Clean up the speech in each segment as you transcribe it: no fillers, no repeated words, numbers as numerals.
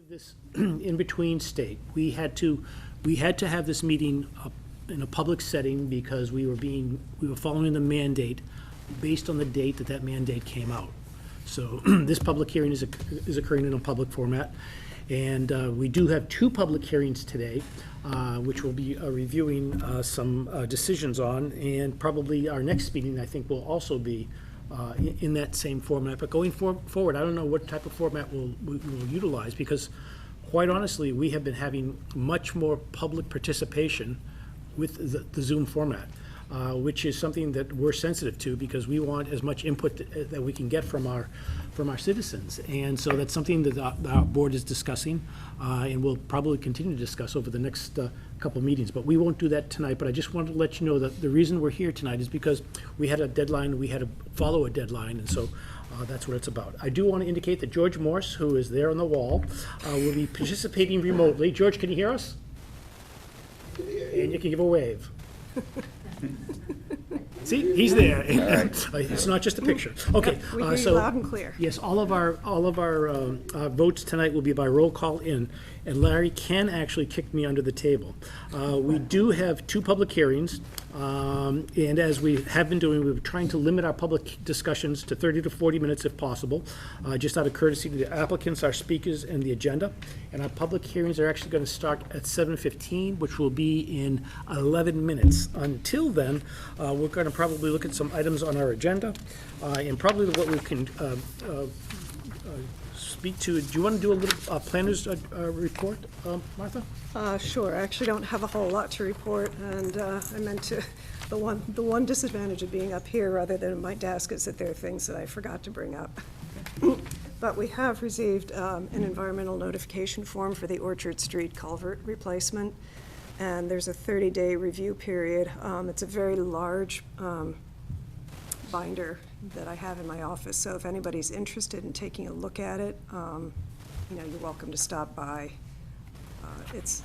this in between state. We had to have this meeting in a public setting because we were following the mandate based on the date that mandate came out. So this public hearing is occurring in a public format. And we do have two public hearings today, which we'll be reviewing some decisions on. And probably our next meeting, I think, will also be in that same format. But going forward, I don't know what type of format we'll utilize, because quite honestly, we have been having much more public participation with the Zoom format, which is something that we're sensitive to, because we want as much input that we can get from our citizens. And so that's something that our board is discussing, and we'll probably continue to discuss over the next couple meetings. But we won't do that tonight. But I just wanted to let you know that the reason we're here tonight is because we had a deadline, we had to follow a deadline, and so that's what it's about. I do want to indicate that George Morse, who is there on the wall, will be participating remotely. George, can you hear us? And you can give a wave. See, he's there. It's not just a picture. Okay. We hear you loud and clear. Yes, all of our votes tonight will be by roll call in, and Larry can actually kick me under the table. We do have two public hearings, and as we have been doing, we're trying to limit our public discussions to 30 to 40 minutes if possible, just out of courtesy to the applicants, our speakers, and the agenda. And our public hearings are actually going to start at 7:15, which will be in 11 minutes. Until then, we're going to probably look at some items on our agenda, and probably what we can speak to. Do you want to do a little planner's report, Martha? Sure. I actually don't have a whole lot to report, and I meant to. The one disadvantage of being up here rather than at my desk is that there are things that I forgot to bring up. But we have received an environmental notification form for the Orchard Street culvert replacement, and there's a 30-day review period. It's a very large binder that I have in my office, so if anybody's interested in taking a look at it, you're welcome to stop by. It's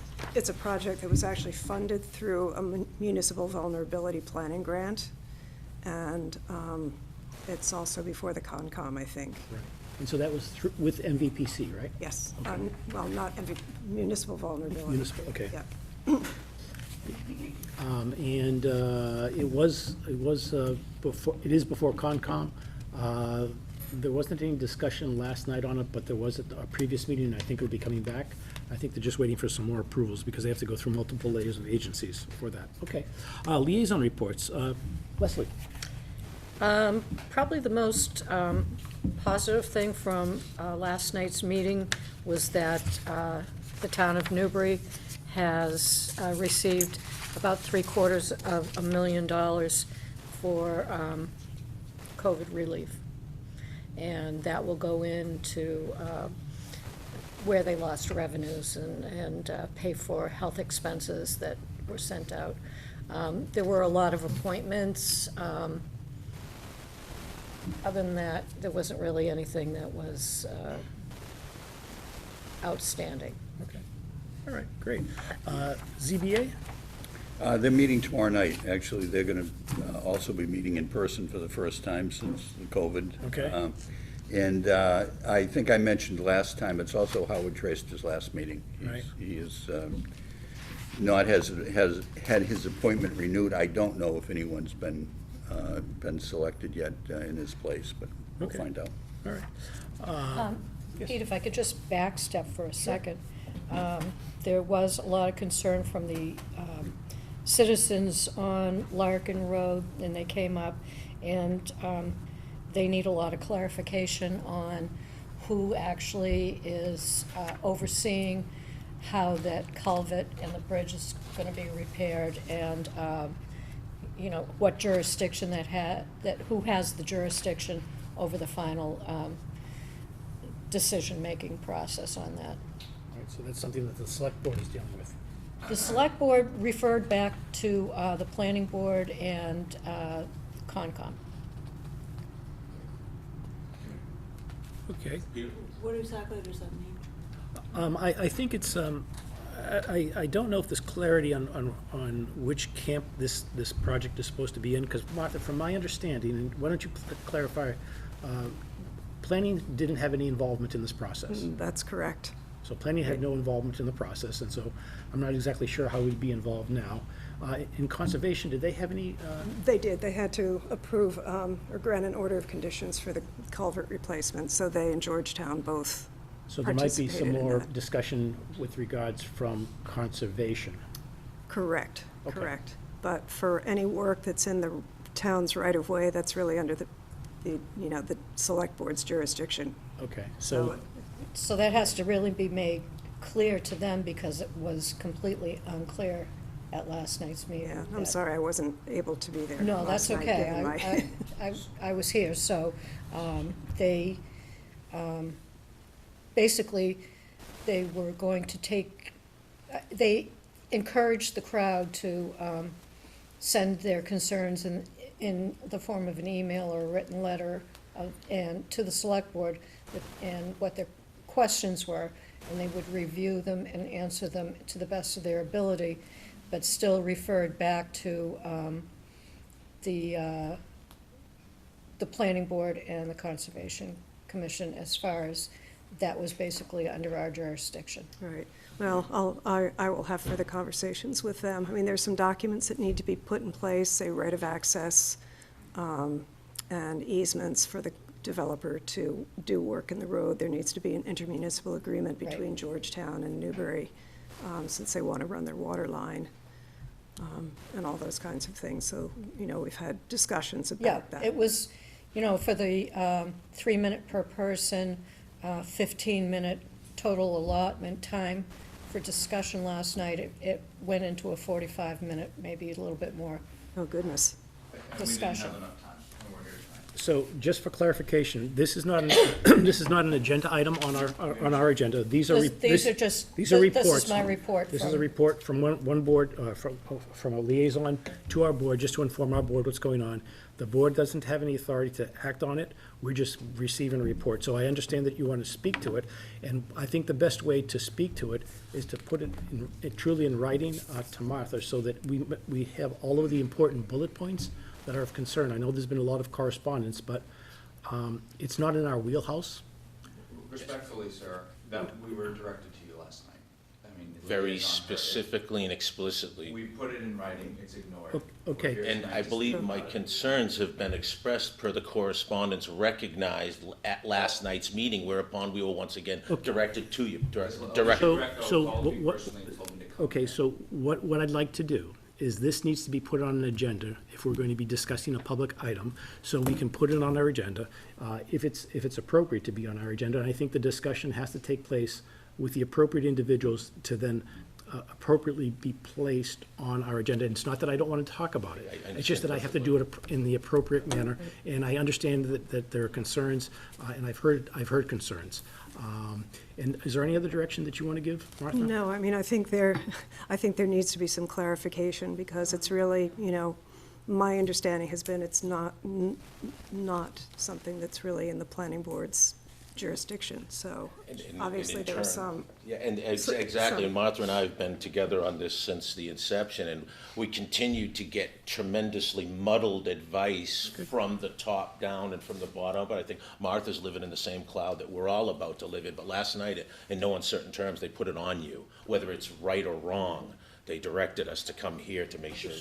a project that was actually funded through a municipal vulnerability planning grant, and it's also before the Concom, I think. Right. And so that was with MVPC, right? Yes. Okay. Well, not municipal vulnerability. Municipal, okay. Yeah. And it is before Concom. There wasn't any discussion last night on it, but there was at a previous meeting, and I think it'll be coming back. I think they're just waiting for some more approvals because they have to go through multiple layers of agencies for that. Okay. Liaison reports. Leslie. Probably the most positive thing from last night's meeting was that the town of Newbury has received about $750,000 for COVID relief. And that will go into where they lost revenues and pay for health expenses that were sent out. There were a lot of appointments. Other than that, there wasn't really anything that was outstanding. Okay. All right, great. ZBA? They're meeting tomorrow night. Actually, they're going to also be meeting in person for the first time since the COVID. Okay. And I think I mentioned last time, it's also Howard Traster's last meeting. Right. He is has had his appointment renewed. I don't know if anyone's been selected yet in his place, but we'll find out. All right. Yes. Pete, if I could just backstep for a second. There was a lot of concern from the citizens on Larkin Road, and they came up, and they need a lot of clarification on who actually is overseeing how that culvert and the bridge is going to be repaired, and what jurisdiction who has the jurisdiction over the final decision-making process on that. All right, so that's something that the select board is dealing with. The select board referred back to the planning board and Concom. Okay. What exactly does that mean? I think it's, I don't know if there's clarity on which camp this project is supposed to be in, because Martha, from my understanding, and why don't you clarify, planning didn't have any involvement in this process? That's correct. So planning had no involvement in the process, and so I'm not exactly sure how we'd be involved now. In conservation, did they have any, They did, they had to approve or grant an order of conditions for the culvert replacement, so they and Georgetown both so there might be some participated in more that. discussion with regards from conservation? Correct, Okay. correct. But for any work that's in the town's right-of-way, that's really under the select board's jurisdiction. Okay, so, So that has to really be made clear to them because it was completely unclear at last night's meeting. Yeah, I'm that- sorry I wasn't able to be there No, last that's night, okay. given my- I was here, so they, basically, they were going to take, they encouraged the crowd to send their concerns in the form of an email or a written letter and to the select board and what their questions were, and they would review them and answer them to the best of their ability, but still referred back to the planning board and the conservation commission as far as that was basically under our jurisdiction. Right. Well, I will have further conversations with them. I mean, there's some documents that need to be put in place, say right of access and easements for the developer to do work in the road. There needs to be an intermunicipal agreement Right. between Georgetown and Newbury, since they want to run their water line, and all those kinds of things. So, we've had discussions Yeah, about that. it was, for the 3-minute per person, 15-minute total allotment time for discussion last night, it went into a 45-minute, maybe a little bit more Oh, goodness. discussion. We didn't have enough time, and we're here tonight. so just for clarification, this is not, this is not an agenda item on our agenda. These are. These are just, These are this reports. is my report This is a from, report from one board, from a liaison to our board, just to inform our board what's going on. The board doesn't have any authority to act on it, we're just receiving a report. So I understand that you want to speak to it, and I think the best way to speak to it is to put it truly in writing to Martha, so that we have all of the important bullet points that are of concern. I know there's been a lot of correspondence, but it's not in our wheelhouse. Respectfully, sir, that we were directed to you last night. I mean, the Very liaison heard it. specifically and explicitly. We put it in writing, it's ignored. Okay. We're here And tonight I to believe speak my about it. concerns have been expressed per the correspondence recognized at last night's meeting, whereupon we were once again directed to you, Mr. directed. Greco So called me what- personally and told me to come. Okay, so what I'd like to do is this needs to be put on an agenda if we're going to be discussing a public item, so we can put it on our agenda, if it's appropriate to be on our agenda. And I think the discussion has to take place with the appropriate individuals to then appropriately be placed on our agenda. And it's not that I don't want to talk about it. I It's just that I have to do it in the appropriate manner. And I understand that there are concerns, and I've heard concerns. And is there any other direction that you want to give, Martha? No, I mean, I think there needs to be some clarification, because it's really, my understanding has been it's not something that's really in the planning board's jurisdiction, so And obviously in there was turn- some, Yeah, and So- exactly, so- and Martha and I have been together on this since the inception, and we continue to get tremendously muddled advice from the top down and from the bottom, but I think Martha's living in the same cloud that we're all about to live in. But last night, in no uncertain terms, they put it on you, whether it's right or wrong. They directed us to come here to make sure,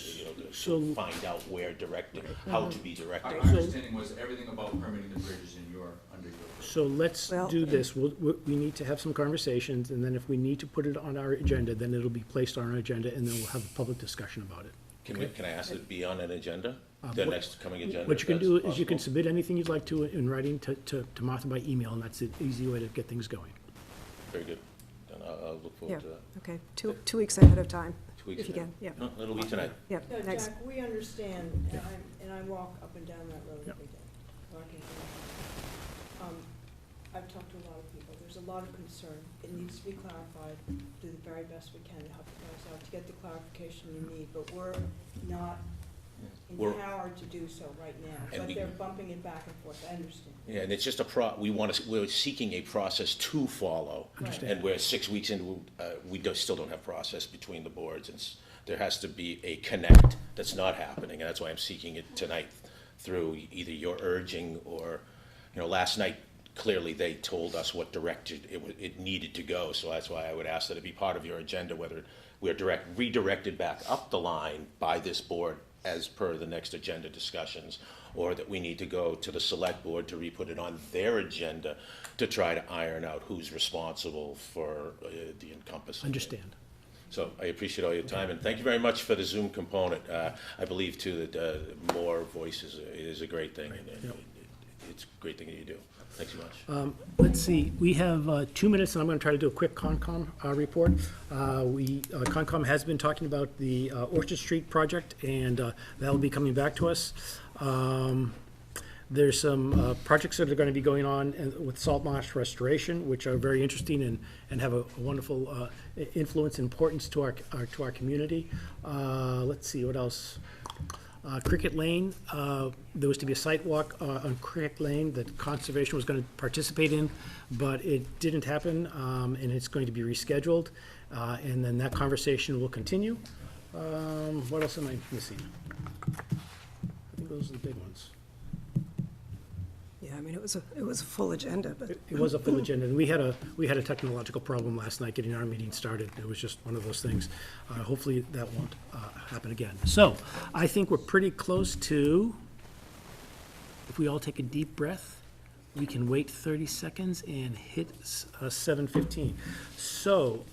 So- to find out where directed, how to be Our directed. understanding was everything about permitting the bridges under your. So let's Well- do this. We need to have some conversations, and then if we need to put it on our agenda, then it'll be placed on our agenda, and then we'll have a public discussion about it. Can I ask it to be on an agenda, the next coming agenda? What you can if do that's is you can possible? submit anything you'd like to in writing to Martha by email, and that's an easy way to get things going. Very good. Then I'll look yeah, forward to that. okay, 2 weeks ahead of time, 2 weeks if you ago. can, yeah, No, it'll be tonight. yeah, No, next. Jack, we understand, and I walk up and down that road Yep. every day, walking around. I've talked to a lot of people, there's a lot of concern, it needs to be clarified, do the very best we can to help you guys out, to get the clarification you need, but we're not We're- empowered to do so right now, And but we- they're bumping it back and forth, I understand. Yeah, and it's just we're seeking a process to follow. Understand. And we're 6 weeks into, still don't have process between the boards, and there has to be a connect that's not happening, and that's why I'm seeking it tonight through either your urging or, last night, clearly they told us what direction it needed to go, so that's why I would ask that it be part of your agenda, whether we're redirected back up the line by this board as per the next agenda discussions, or that we need to go to the select board to re-put it on their agenda to try to iron out who's responsible for the encompassing. Understand. So I appreciate all your time, and thank you very much for the Zoom component. I believe, too, that more voices is a great thing, and Yep. it's a great thing that you do. Thanks so much. Let's see, we have 2 minutes, and I'm going to try to do a quick Concom report. Concom has been talking about the Orchard Street project, and that'll be coming back to us. There's some projects that are going to be going on with salt marsh restoration, which are very interesting and have a wonderful influence, importance to our community. Let's see, what else? Cricket Lane, there was to be a site walk on Cricket Lane that Conservation was going to participate in, but it didn't happen, and it's going to be rescheduled, and then that conversation will continue. What else am I missing? I think those are the big ones. Yeah, I mean, it was a full agenda, but It was a full agenda, and we had a technological problem last night getting our meeting started. It was just one of those things. Hopefully, that won't happen again. So, I think we're pretty close to, if we all take a deep breath, we can wait 30 seconds and hit 7:15. So,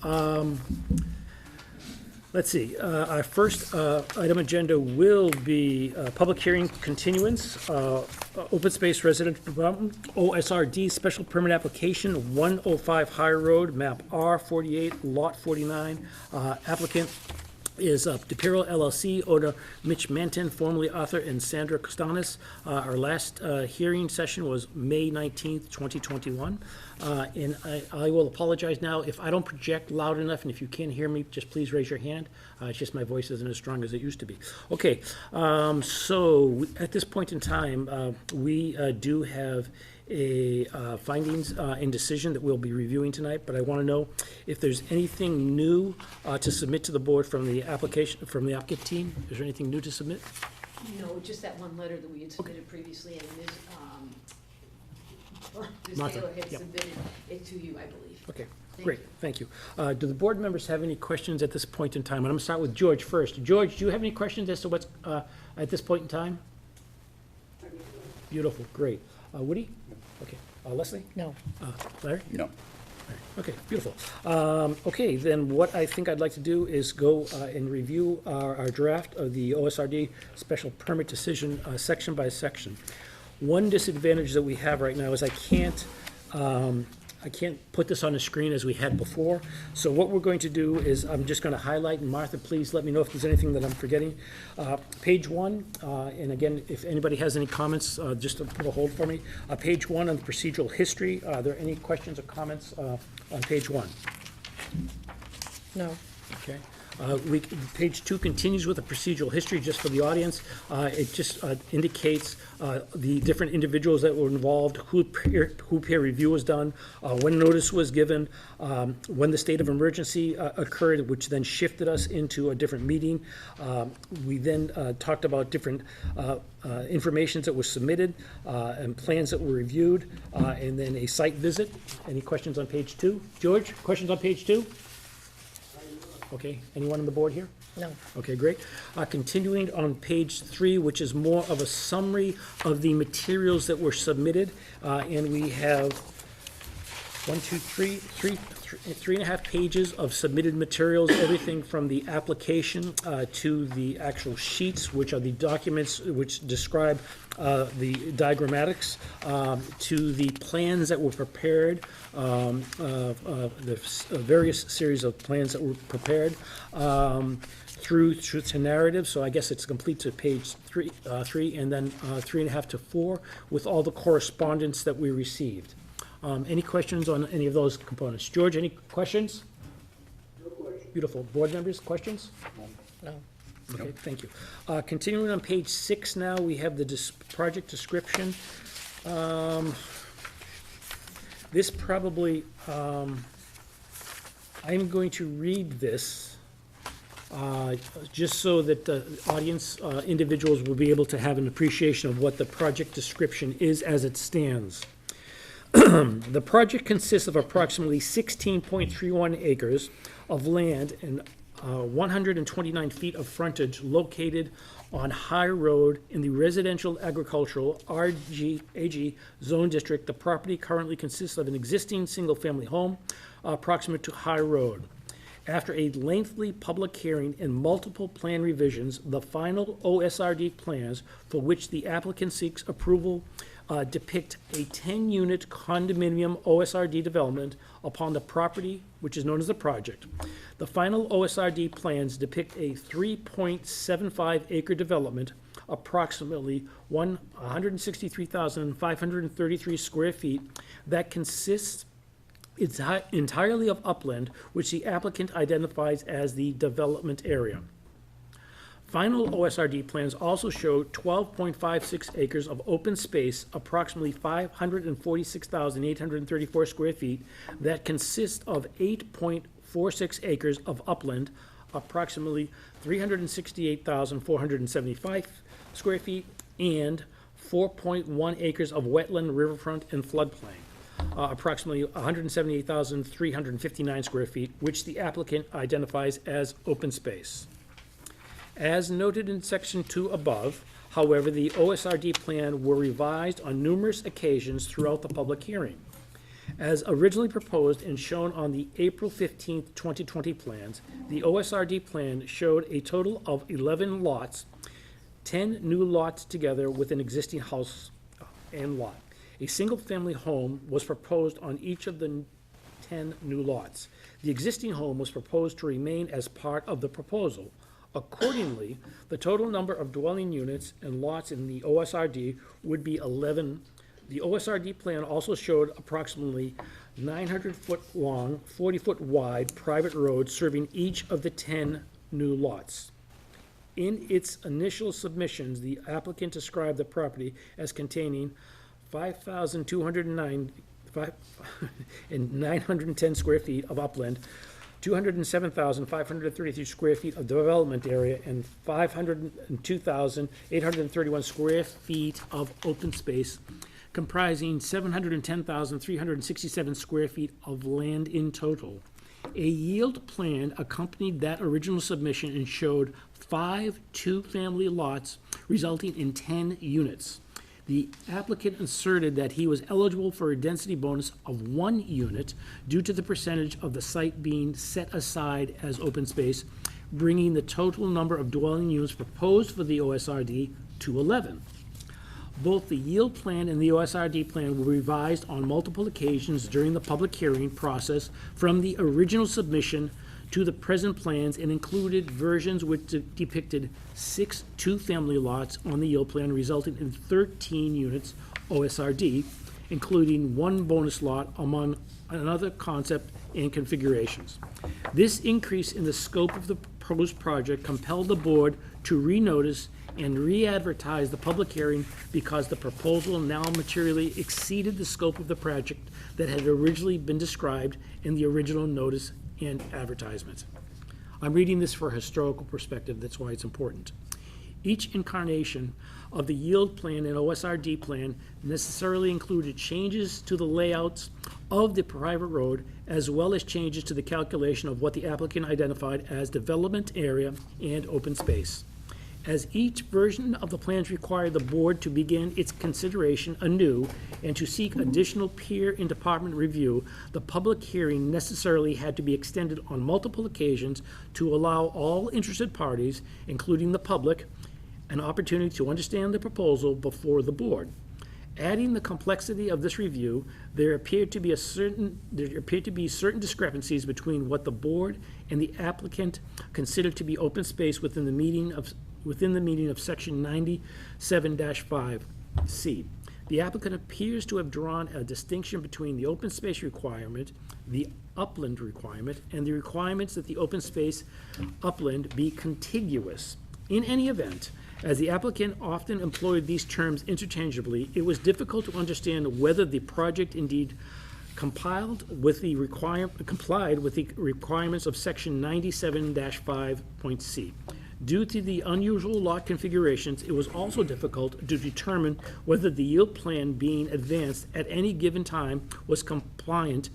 let's see, our first item agenda will be public hearing continuance, open space residential development, OSRD special permit application, 105 High Road, map R48, lot 49. Applicant is DePiro LLC, owner Mitch Manton, formerly author, and Sandra Costanis. Our last hearing session was May 19th, 2021. And I will apologize now if I don't project loud enough, and if you can't hear me, just please raise your hand. It's just my voice isn't as strong as it used to be. Okay, so at this point in time, we do have a findings and decision that we'll be reviewing tonight, but I want to know if there's anything new to submit to the board from the application, from the applicant team. Is there anything new to submit? No, just that one letter that we had submitted previously, and Ms. Martha, Taylor had yep. submitted it to you, I believe. Okay, Thank great, you. thank you. Do the board members have any questions at this point in time? And I'm going to start with George first. George, do you have any questions as to what's at this point in time? Beautiful, great. Woody? Okay. Leslie? No. Larry? No. Okay, beautiful. Okay, then what I think I'd like to do is go and review our draft of the OSRD special permit decision, section by section. One disadvantage that we have right now is I can't put this on the screen as we had before. So what we're going to do is I'm just going to highlight, and Martha, please let me know if there's anything that I'm forgetting. Page 1, and again, if anybody has any comments, just to put a hold for me. Page 1 on the procedural history. Are there any questions or comments on page 1? No. Okay. Page 2 continues with the procedural history, just for the audience. It just indicates the different individuals that were involved, who peer review was done, when notice was given, when the state of emergency occurred, which then shifted us into a different meeting. We then talked about different informations that was submitted and plans that were reviewed, and then a site visit. Any questions on page 2? George, questions on page 2? Okay, anyone on the board here? No. Okay, great. Continuing on page 3, which is more of a summary of the materials that were submitted, and we have 3.5 pages of submitted materials, everything from the application to the actual sheets, which are the documents which describe the diagrammatics, to the plans that were prepared, the various series of plans that were prepared, through to narrative. So I guess it's complete to page 3, and then 3.5 to 4 with all the correspondence that we received. Any questions on any of those components? George, any questions? No questions. Beautiful. Board members, questions? No. Okay, thank you. Continuing on page 6 now, we have the project description. This probably, I'm going to read this just so that the audience, individuals will be able to have an appreciation of what the project description is as it stands. The project consists of approximately 16.31 acres of land and 129 feet of frontage located on High Road in the residential agricultural AG zone district. The property currently consists of an existing single-family home proximate to High Road. After a lengthy public hearing and multiple plan revisions, the final OSRD plans for which the applicant seeks approval depict a 10-unit condominium OSRD development upon the property, which is known as the project. The final OSRD plans depict a 3.75 acre development, approximately 163,533 square feet, that consists entirely of upland, which the applicant identifies as the development area. Final OSRD plans also show 12.56 acres of open space, approximately 546,834 square feet, that consist of 8.46 acres of upland, approximately 368,475 square feet, and 4.1 acres of wetland, riverfront, and floodplain, approximately 178,359 square feet, which the applicant identifies as open space. As noted in section 2 above, however, the OSRD plan were revised on numerous occasions throughout the public hearing. As originally proposed and shown on the April 15, 2020 plans, the OSRD plan showed a total of 11 lots, 10 new lots together with an existing house and lot. A single-family home was proposed on each of the 10 new lots. The existing home was proposed to remain as part of the proposal. Accordingly, the total number of dwelling units and lots in the OSRD would be 11. The OSRD plan also showed approximately 900-foot long, 40-foot wide private road serving each of the 10 new lots. In its initial submissions, the applicant described the property as containing 910 square feet of upland, 207,533 square feet of development area, and 502,831 square feet of open space, comprising 710,367 square feet of land in total. A yield plan accompanied that original submission and showed 5 two-family lots resulting in 10 units. The applicant asserted that he was eligible for a density bonus of 1 unit due to the percentage of the site being set aside as open space, bringing the total number of dwelling units proposed for the OSRD to 11. Both the yield plan and the OSRD plan were revised on multiple occasions during the public hearing process from the original submission to the present plans, and included versions which depicted 6 two-family lots on the yield plan, resulting in 13 units OSRD, including 1 bonus lot, among another concept and configurations. This increase in the scope of the proposed project compelled the board to renotice and re-advertise the public hearing because the proposal now materially exceeded the scope of the project that had originally been described in the original notice and advertisement. I'm reading this for a historical perspective, that's why it's important. Each incarnation of the yield plan and OSRD plan necessarily included changes to the layouts of the private road, as well as changes to the calculation of what the applicant identified as development area and open space. As each version of the plans required the board to begin its consideration anew and to seek additional peer and department review, the public hearing necessarily had to be extended on multiple occasions to allow all interested parties, including the public, an opportunity to understand the proposal before the board. Adding the complexity of this review, there appeared to be certain discrepancies between what the board and the applicant considered to be open space within the meaning of section 97-5C. The applicant appears to have drawn a distinction between the open space requirement, the upland requirement, and the requirements that the open space upland be contiguous. In any event, as the applicant often employed these terms interchangeably, it was difficult to understand whether the project indeed complied with the requirements of section 97-5.c. Due to the unusual lot configurations, it was also difficult to determine whether the yield plan being advanced at any given time was compliant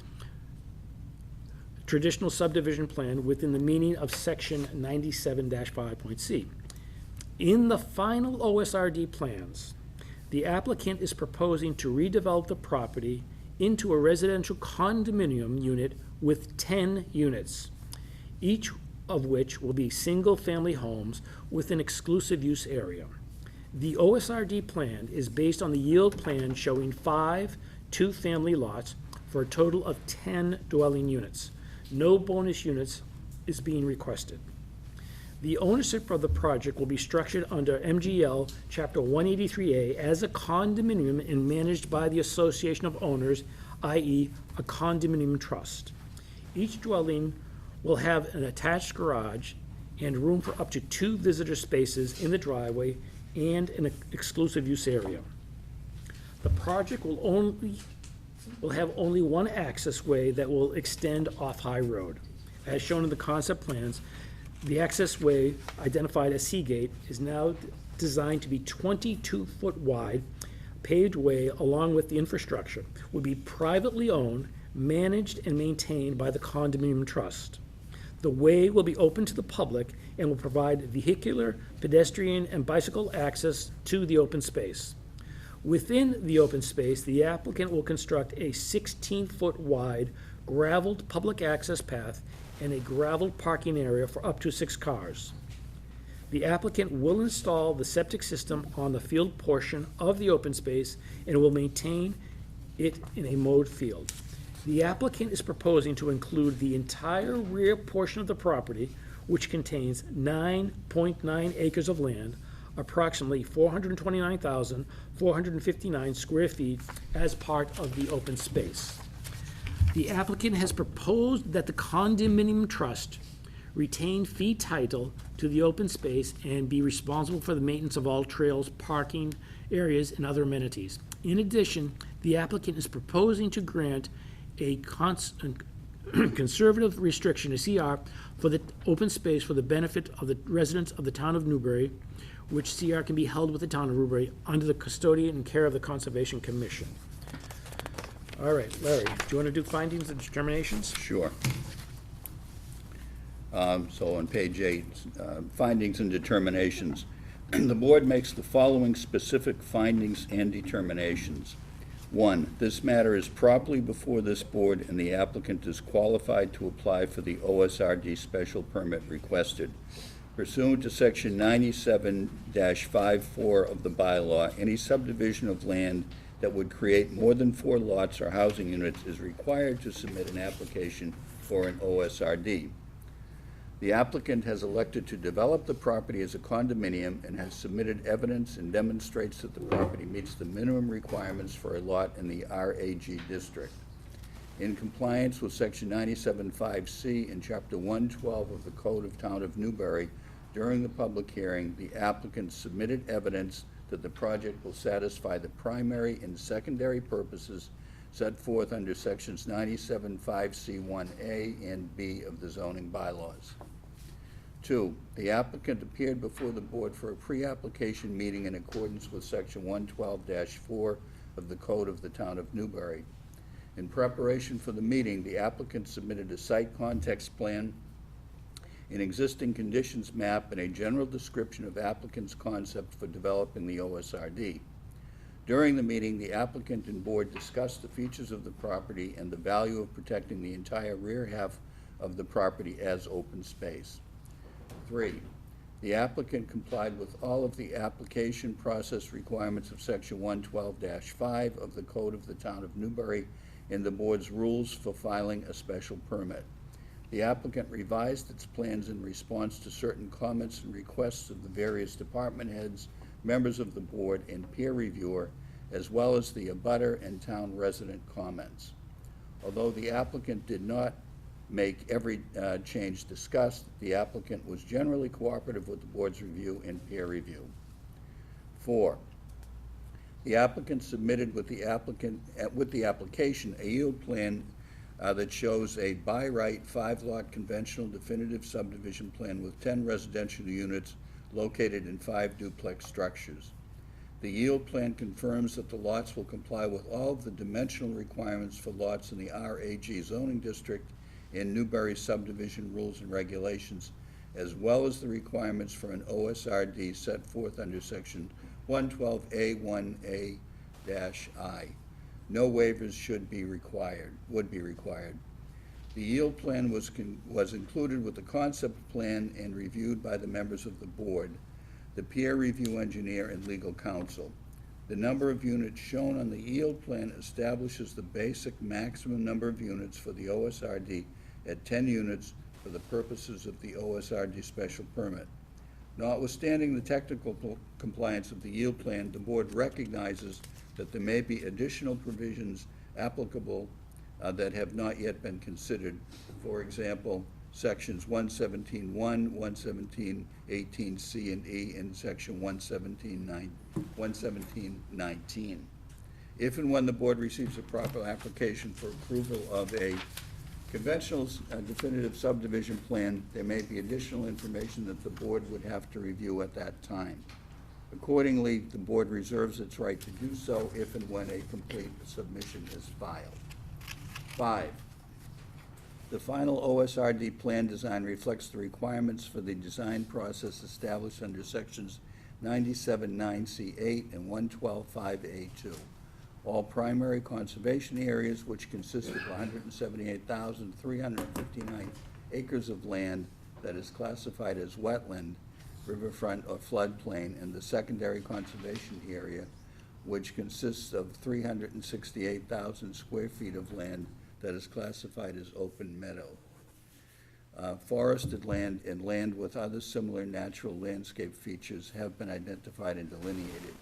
traditional subdivision plan within the meaning of section 97-5.c. In the final OSRD plans, the applicant is proposing to redevelop the property into a residential condominium unit with 10 units, each of which will be single-family homes with an exclusive use area. The OSRD plan is based on the yield plan showing 5 two-family lots for a total of 10 dwelling units. No bonus units is being requested. The ownership of the project will be structured under MGL Chapter 183A as a condominium and managed by the Association of Owners, i.e. a condominium trust. Each dwelling will have an attached garage and room for up to 2 visitor spaces in the driveway and an exclusive use area. The project will have only one access way that will extend off High Road. As shown in the concept plans, the access way, identified as Seagate, is now designed to be 22-foot wide, paved way along with the infrastructure, will be privately owned, managed, and maintained by the condominium trust. The way will be open to the public and will provide vehicular, pedestrian, and bicycle access to the open space. Within the open space, the applicant will construct a 16-foot wide gravelled public access path and a gravelled parking area for up to 6 cars. The applicant will install the septic system on the field portion of the open space and will maintain it in a mowed field. The applicant is proposing to include the entire rear portion of the property, which contains 9.9 acres of land, approximately 429,459 square feet, as part of the open space. The applicant has proposed that the condominium trust retain fee title to the open space and be responsible for the maintenance of all trails, parking areas, and other amenities. In addition, the applicant is proposing to grant a conservative restriction, a CR, for the open space for the benefit of the residents of the town of Newbury, which CR can be held with the town of Newbury under the custodian and care of the Conservation Commission. All right, Larry, do you want to do findings and determinations? Sure. So on page 8, findings and determinations. The board makes the following specific findings and determinations. 1, this matter is properly before this board and the applicant is qualified to apply for the OSRD special permit requested. Pursuant to section 97-54 of the bylaw, any subdivision of land that would create more than 4 lots or housing units is required to submit an application for an OSRD. The applicant has elected to develop the property as a condominium and has submitted evidence and demonstrates that the property meets the minimum requirements for a lot in the RAG district. In compliance with section 97.5C and chapter 112 of the Code of Town of Newbury, during the public hearing, the applicant submitted evidence that the project will satisfy the primary and secondary purposes set forth under sections 97.5C1A and B of the zoning bylaws. 2, the applicant appeared before the board for a pre-application meeting in accordance with section 112-4 of the Code of the Town of Newbury. In preparation for the meeting, the applicant submitted a site context plan, an existing conditions map, and a general description of applicant's concept for developing the OSRD. During the meeting, the applicant and board discussed the features of the property and the value of protecting the entire rear half of the property as open space. 3, the applicant complied with all of the application process requirements of section 112-5 of the Code of the Town of Newbury and the board's rules for filing a special permit. The applicant revised its plans in response to certain comments and requests of the various department heads, members of the board, and peer reviewer, as well as the abutter and town resident comments. Although the applicant did not make every change discussed, the applicant was generally cooperative with the board's review and peer review. 4, the applicant submitted with the application a yield plan that shows a by right 5-lot conventional definitive subdivision plan with 10 residential units located in 5 duplex structures. The yield plan confirms that the lots will comply with all of the dimensional requirements for lots in the RAG zoning district and Newbury subdivision rules and regulations, as well as the requirements for an OSRD set forth under section 112A1A-I. No waivers would be required. The yield plan was included with the concept plan and reviewed by the members of the board, the peer review engineer, and legal counsel. The number of units shown on the yield plan establishes the basic maximum number of units for the OSRD at 10 units for the purposes of the OSRD special permit. Notwithstanding the technical compliance of the yield plan, the board recognizes that there may be additional provisions applicable that have not yet been considered. For example, sections 117.1, 117.18C and E, and section 117.19. If and when the board receives a proper application for approval of a conventional definitive subdivision plan, there may be additional information that the board would have to review at that time. Accordingly, the board reserves its right to do so if and when a complete submission is filed. 5, the final OSRD plan design reflects the requirements for the design process established under sections 97.9C8 and 112.5A2. All primary conservation areas, which consist of 178,359 acres of land that is classified as wetland, riverfront, or floodplain, and the secondary conservation area, which consists of 368,000 square feet of land that is classified as open meadow. Forested land and land with other similar natural landscape features have been identified and delineated.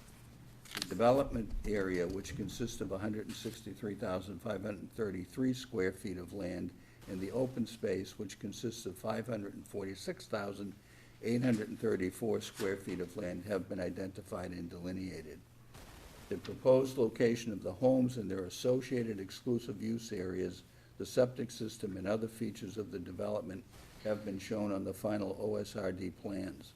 The development area, which consists of 163,533 square feet of land, and the open space, which consists of 546,834 square feet of land, have been identified and delineated. The proposed location of the homes and their associated exclusive use areas, the septic system, and other features of the development have been shown on the final OSRD plans.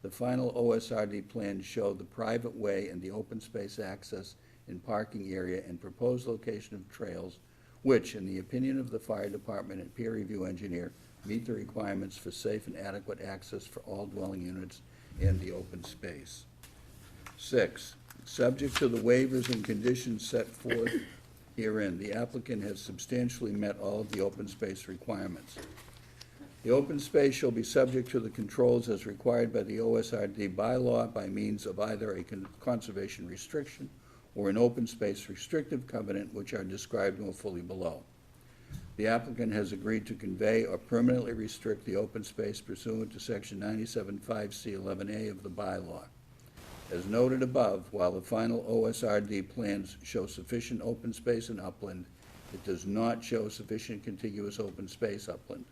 The final OSRD plans show the private way and the open space access and parking area and proposed location of trails, which, in the opinion of the fire department and peer review engineer, meet the requirements for safe and adequate access for all dwelling units and the open space. 6, subject to the waivers and conditions set forth herein, the applicant has substantially met all of the open space requirements. The open space shall be subject to the controls as required by the OSRD bylaw by means of either a conservation restriction or an open space restrictive covenant, which are described more fully below. The applicant has agreed to convey or permanently restrict the open space pursuant to section 97.5C11A of the bylaw. As noted above, while the final OSRD plans show sufficient open space in upland, it does not show sufficient contiguous open space upland.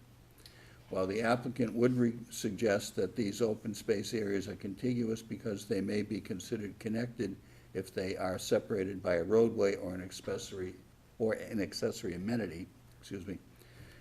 While the applicant would suggest that these open space areas are contiguous because they may be considered connected if they are separated by a roadway or an accessory amenity,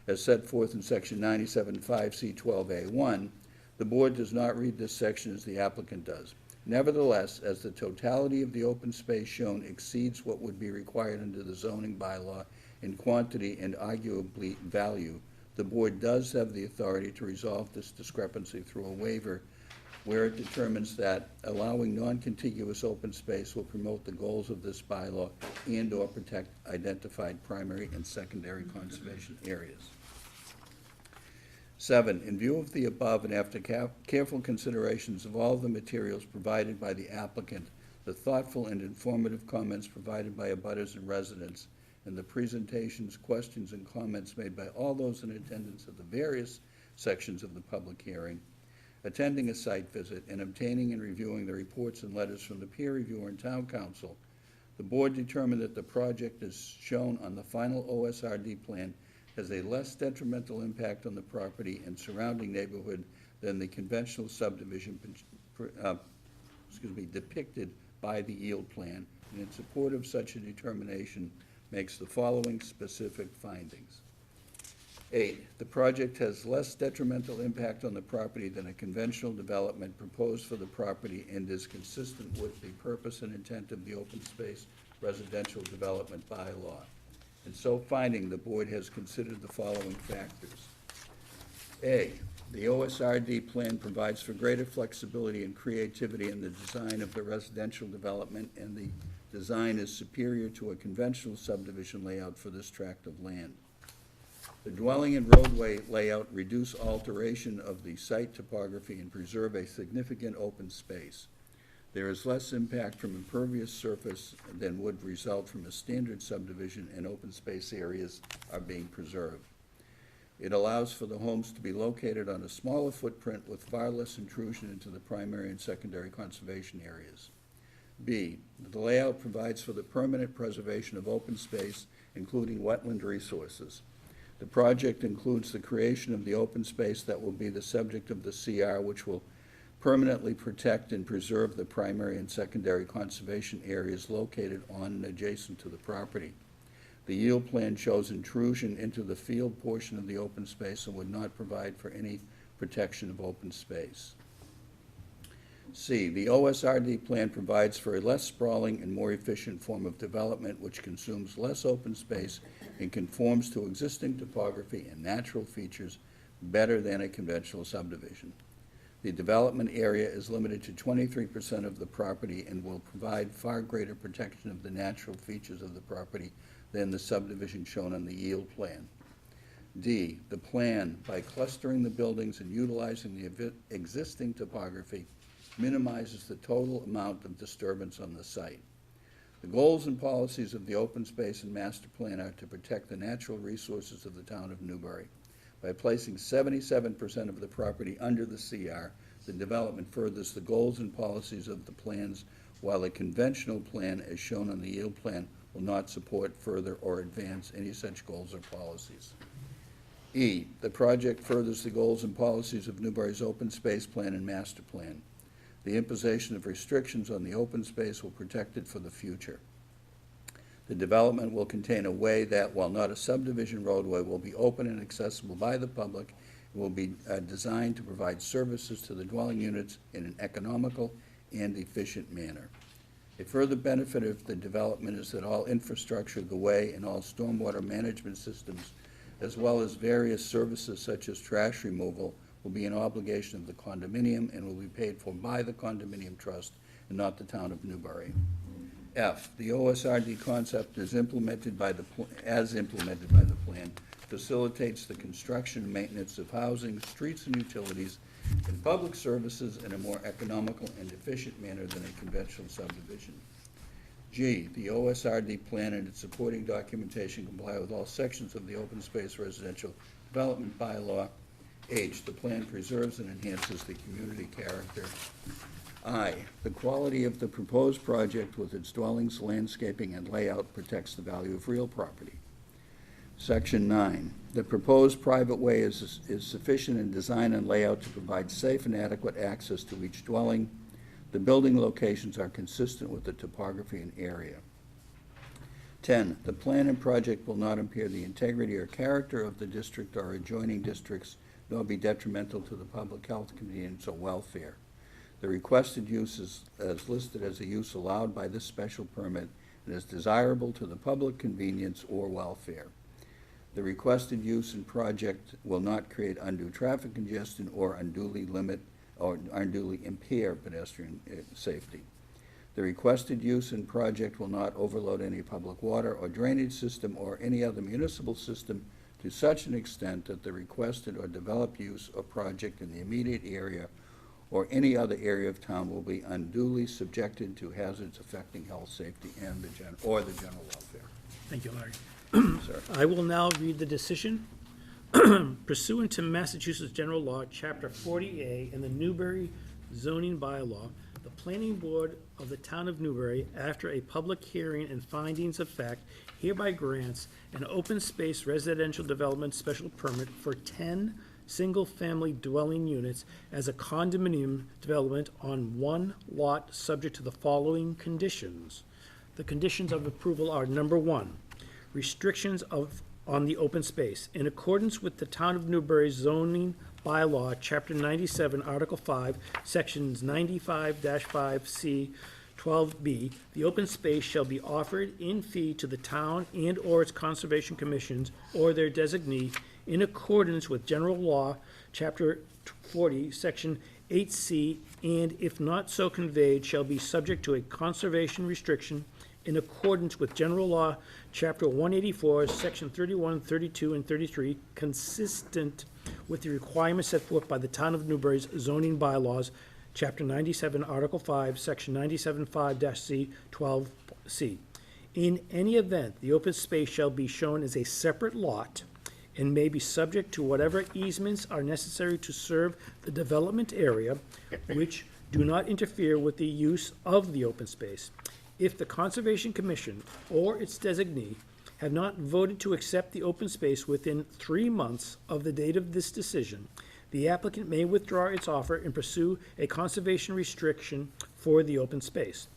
as set forth in section 97.5C12A1, the board does not read this section as the applicant does. Nevertheless, as the totality of the open space shown exceeds what would be required under the zoning bylaw in quantity and arguably value, the board does have the authority to resolve this discrepancy through a waiver where it determines that allowing non-contiguous open space will promote the goals of this bylaw and/or protect identified primary and secondary conservation areas. 7, in view of the above and after careful considerations of all the materials provided by the applicant, the thoughtful and informative comments provided by abutters and residents, and the presentations, questions, and comments made by all those in attendance of the various sections of the public hearing, attending a site visit, and obtaining and reviewing the reports and letters from the peer reviewer and town council, the board determined that the project as shown on the final OSRD plan has a less detrimental impact on the property and surrounding neighborhood than the conventional subdivision depicted by the yield plan, and in support of such a determination, makes the following specific findings. 8, the project has less detrimental impact on the property than a conventional development proposed for the property and is consistent with the purpose and intent of the open space residential development bylaw. In so finding, the board has considered the following factors. A, the OSRD plan provides for greater flexibility and creativity in the design of the residential development, and the design is superior to a conventional subdivision layout for this tract of land. The dwelling and roadway layout reduce alteration of the site topography and preserve a significant open space. There is less impact from impervious surface than would result from a standard subdivision, and open space areas are being preserved. It allows for the homes to be located on a smaller footprint with far less intrusion into the primary and secondary conservation areas. B, the layout provides for the permanent preservation of open space, including wetland resources. The project includes the creation of the open space that will be the subject of the CR, which will permanently protect and preserve the primary and secondary conservation areas located on and adjacent to the property. The yield plan shows intrusion into the field portion of the open space and would not provide for any protection of open space. C, the OSRD plan provides for a less sprawling and more efficient form of development which consumes less open space and conforms to existing topography and natural features better than a conventional subdivision. The development area is limited to 23% of the property and will provide far greater protection of the natural features of the property than the subdivision shown on the yield plan. D, the plan, by clustering the buildings and utilizing the existing topography, minimizes the total amount of disturbance on the site. The goals and policies of the open space and master plan are to protect the natural resources of the town of Newbury. By placing 77% of the property under the CR, the development furthers the goals and policies of the plans, while a conventional plan, as shown on the yield plan, will not support further or advance any such goals or policies. E, the project furthers the goals and policies of Newbury's open space plan and master plan. The imposition of restrictions on the open space will protect it for the future. The development will contain a way that, while not a subdivision roadway, will be open and accessible by the public. It will be designed to provide services to the dwelling units in an economical and efficient manner. A further benefit of the development is that all infrastructure of the way and all stormwater management systems, as well as various services such as trash removal, will be an obligation of the condominium and will be paid for by the condominium trust and not the town of Newbury. F, the OSRD concept as implemented by the plan facilitates the construction and maintenance of housing, streets and utilities, and public services in a more economical and efficient manner than a conventional subdivision. G, the OSRD plan and its supporting documentation comply with all sections of the open space residential development bylaw. H, the plan preserves and enhances the community character. I, the quality of the proposed project with its dwellings, landscaping, and layout protects the value of real property. Section 9, the proposed private way is sufficient in design and layout to provide safe and adequate access to each dwelling. The building locations are consistent with the topography and area. 10, the plan and project will not impair the integrity or character of the district or adjoining districts, nor be detrimental to the public health, convenience, or welfare. The requested use is listed as a use allowed by this special permit and is desirable to the public convenience or welfare. The requested use and project will not create undue traffic congestion or unduly limit or unduly impair pedestrian safety. The requested use and project will not overload any public water or drainage system or any other municipal system to such an extent that the requested or developed use or project in the immediate area or any other area of town will be unduly subjected to hazards affecting health, safety, and the general welfare. Thank you, Larry. Sir. I will now read the decision. Pursuant to Massachusetts General Law, Chapter 40A, and the Newbury zoning bylaw, the Planning Board of the Town of Newbury, after a public hearing and findings of fact, hereby grants an open space residential development special permit for 10 single-family dwelling units as a condominium development on one lot, subject to the following conditions. The conditions of approval are: number one, restrictions on the open space. In accordance with the Town of Newbury zoning bylaw, Chapter 97, Article 5, Sections 95-5C, 12B, the open space shall be offered in fee to the town and/or its conservation commissions or their designee in accordance with general law, Chapter 40, Section 8C, and if not so conveyed, shall be subject to a conservation restriction in accordance with general law, Chapter 184, Section 31, 32, and 33, consistent with the requirements set forth by the Town of Newbury's zoning bylaws, Chapter 97, Article 5, Section 97.5-C, 12C. In any event, the open space shall be shown as a separate lot and may be subject to whatever easements are necessary to serve the development area, which do not interfere with the use of the open space. If the Conservation Commission or its designee have not voted to accept the open space within 3 months of the date of this decision, the applicant may withdraw its offer and pursue a conservation restriction for the open space.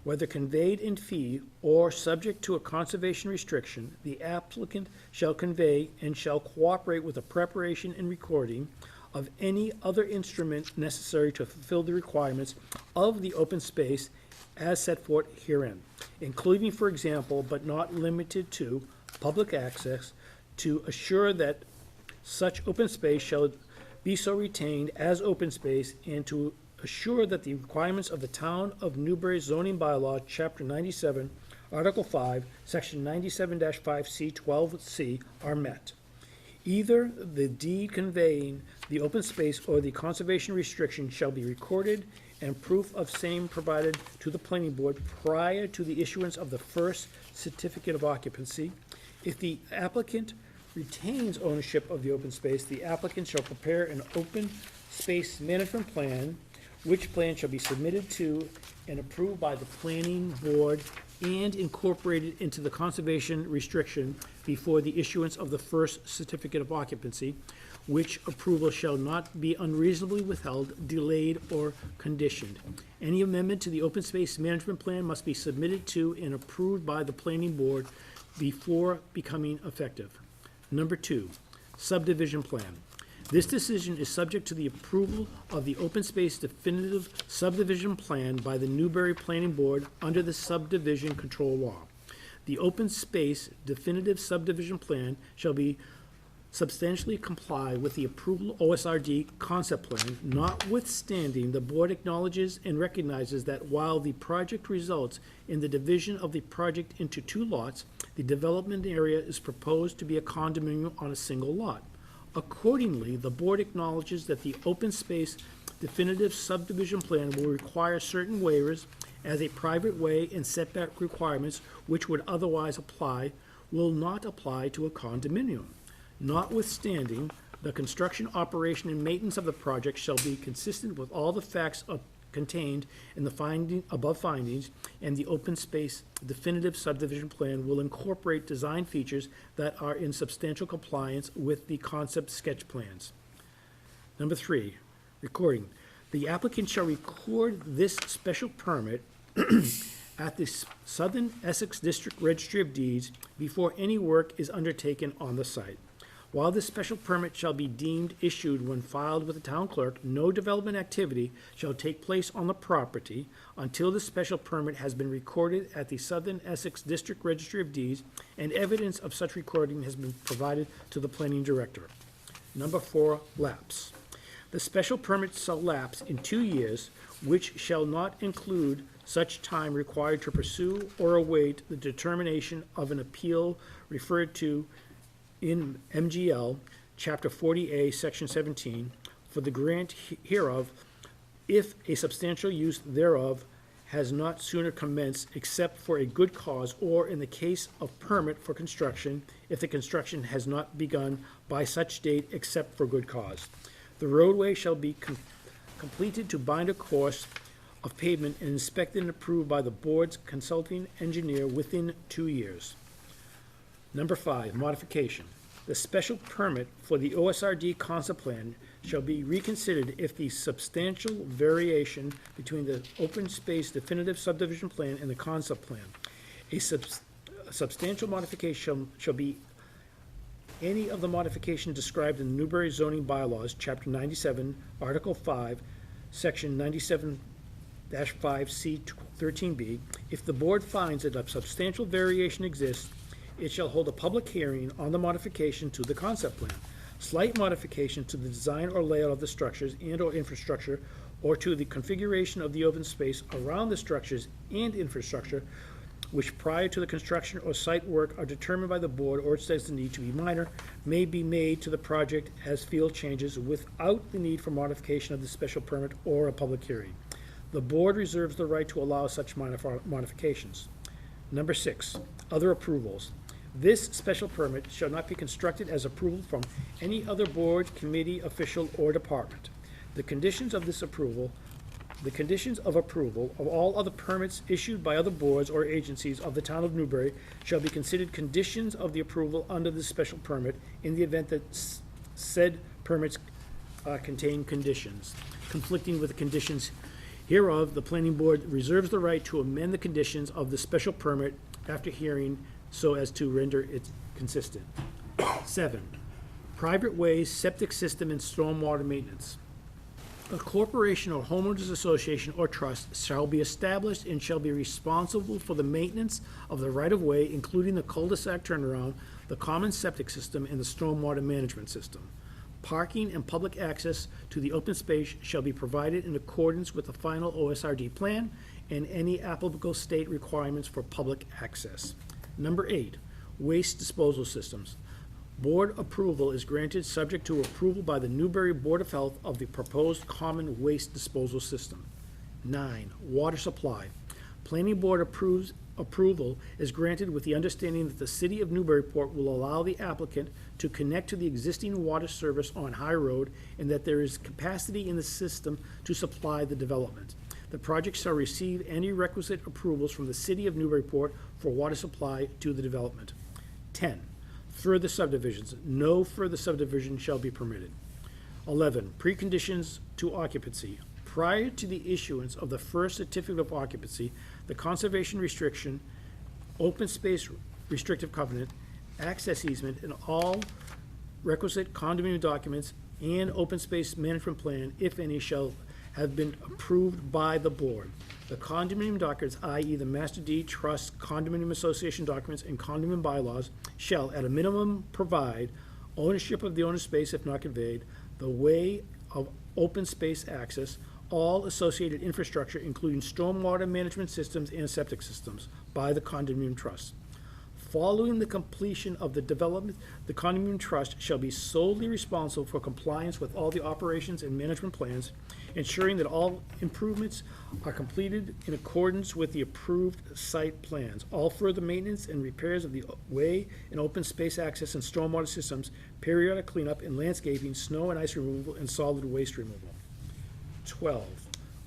Whether conveyed in fee or subject to a conservation restriction, the applicant shall convey and shall cooperate with the preparation and recording of any other instrument necessary to fulfill the requirements of the open space as set forth herein, including, for example, but not limited to, public access, to assure that such open space shall be so retained as open space, and to assure that the requirements of the Town of Newbury zoning bylaw, Chapter 97, Article 5, Section 97-5C, 12C are met. Either the deed conveying the open space or the conservation restriction shall be recorded and proof of same provided to the planning board prior to the issuance of the first certificate of occupancy. If the applicant retains ownership of the open space, the applicant shall prepare an open space management plan, which plan shall be submitted to and approved by the planning board and incorporated into the conservation restriction before the issuance of the first certificate of occupancy, which approval shall not be unreasonably withheld, delayed, or conditioned. Any amendment to the open space management plan must be submitted to and approved by the planning board before becoming effective. Number 2, subdivision plan. This decision is subject to the approval of the open space definitive subdivision plan by the Newbury Planning Board under the subdivision control law. The open space definitive subdivision plan shall be substantially comply with the approval OSRD concept plan, notwithstanding the board acknowledges and recognizes that while the project results in the division of the project into 2 lots, the development area is proposed to be a condominium on a single lot. Accordingly, the board acknowledges that the open space definitive subdivision plan will require certain waivers as a private way and setback requirements which would otherwise apply, will not apply to a condominium. Notwithstanding, the construction, operation, and maintenance of the project shall be consistent with all the facts contained in the above findings, and the open space definitive subdivision plan will incorporate design features that are in substantial compliance with the concept sketch plans. Number 3, recording. The applicant shall record this special permit at the Southern Essex District Registry of Deeds before any work is undertaken on the site. While this special permit shall be deemed issued when filed with the town clerk, no development activity shall take place on the property until the special permit has been recorded at the Southern Essex District Registry of Deeds and evidence of such recording has been provided to the planning director. Number 4, lapse. The special permit shall lapse in 2 years, which shall not include such time required to pursue or await the determination of an appeal referred to in MGL, Chapter 40A, Section 17, for the grant hereof, if a substantial use thereof has not sooner commenced except for a good cause, or in the case of permit for construction, if the construction has not begun by such date except for good cause. The roadway shall be completed to bind a course of pavement and inspected and approved by the board's consulting engineer within 2 years. Number 5, modification. The special permit for the OSRD concept plan shall be reconsidered if the substantial variation between the open space definitive subdivision plan and the concept plan, a a substantial modification shall be any of the modification described in the Newbury zoning bylaws, chapter 97, article 5, section 97-5C 13B. If the board finds that a substantial variation exists, it shall hold a public hearing on the modification to the concept plan. Slight modification to the design or layout of the structures and/or infrastructure, or to the configuration of the open space around the structures and infrastructure, which prior to the construction or site work are determined by the board or its designee to be minor, may be made to the project as field changes without the need for modification of the special permit or a public hearing. The board reserves the right to allow such minor modifications. Number 6, other approvals. This special permit shall not be constructed as approval from any other board, committee, official, or department. The conditions of approval of all other permits issued by other boards or agencies of the town of Newbury shall be considered conditions of the approval under this special permit in the event that said permits contain conditions. Conflicting with the conditions hereof, the planning board reserves the right to amend the conditions of the special permit after hearing so as to render it consistent. 7, private ways, septic system, and stormwater maintenance. A corporation or homeowners association or trust shall be established and shall be responsible for the maintenance of the right-of-way, including the cul-de-sac turnaround, the common septic system, and the stormwater management system. Parking and public access to the open space shall be provided in accordance with the final OSRD plan and any applicable state requirements for public access. Number 8, waste disposal systems. Board approval is granted subject to approval by the Newbury Board of Health of the proposed common waste disposal system. 9, water supply. Planning board approval is granted with the understanding that the city of Newburyport will allow the applicant to connect to the existing water service on High Road and that there is capacity in the system to supply the development. The project shall receive any requisite approvals from the city of Newburyport for water supply to the development. 10, further subdivisions. No further subdivision shall be permitted. 11, preconditions to occupancy. Prior to the issuance of the first certificate of occupancy, the conservation restriction, open space restrictive covenant, access easement, and all requisite condominium documents and open space management plan, if any, shall have been approved by the board. The condominium documents, i.e. the master deed, trust, condominium association documents, and condominium bylaws, shall at a minimum provide ownership of the owner's space if not conveyed, the way of open space access, all associated infrastructure, including stormwater management systems and septic systems, by the condominium trust. Following the completion of the development, the condominium trust shall be solely responsible for compliance with all the operations and management plans, ensuring that all improvements are completed in accordance with the approved site plans. All further maintenance and repairs of the way and open space access and stormwater systems, periodic cleanup and landscaping, snow and ice removal, and solid waste removal. 12,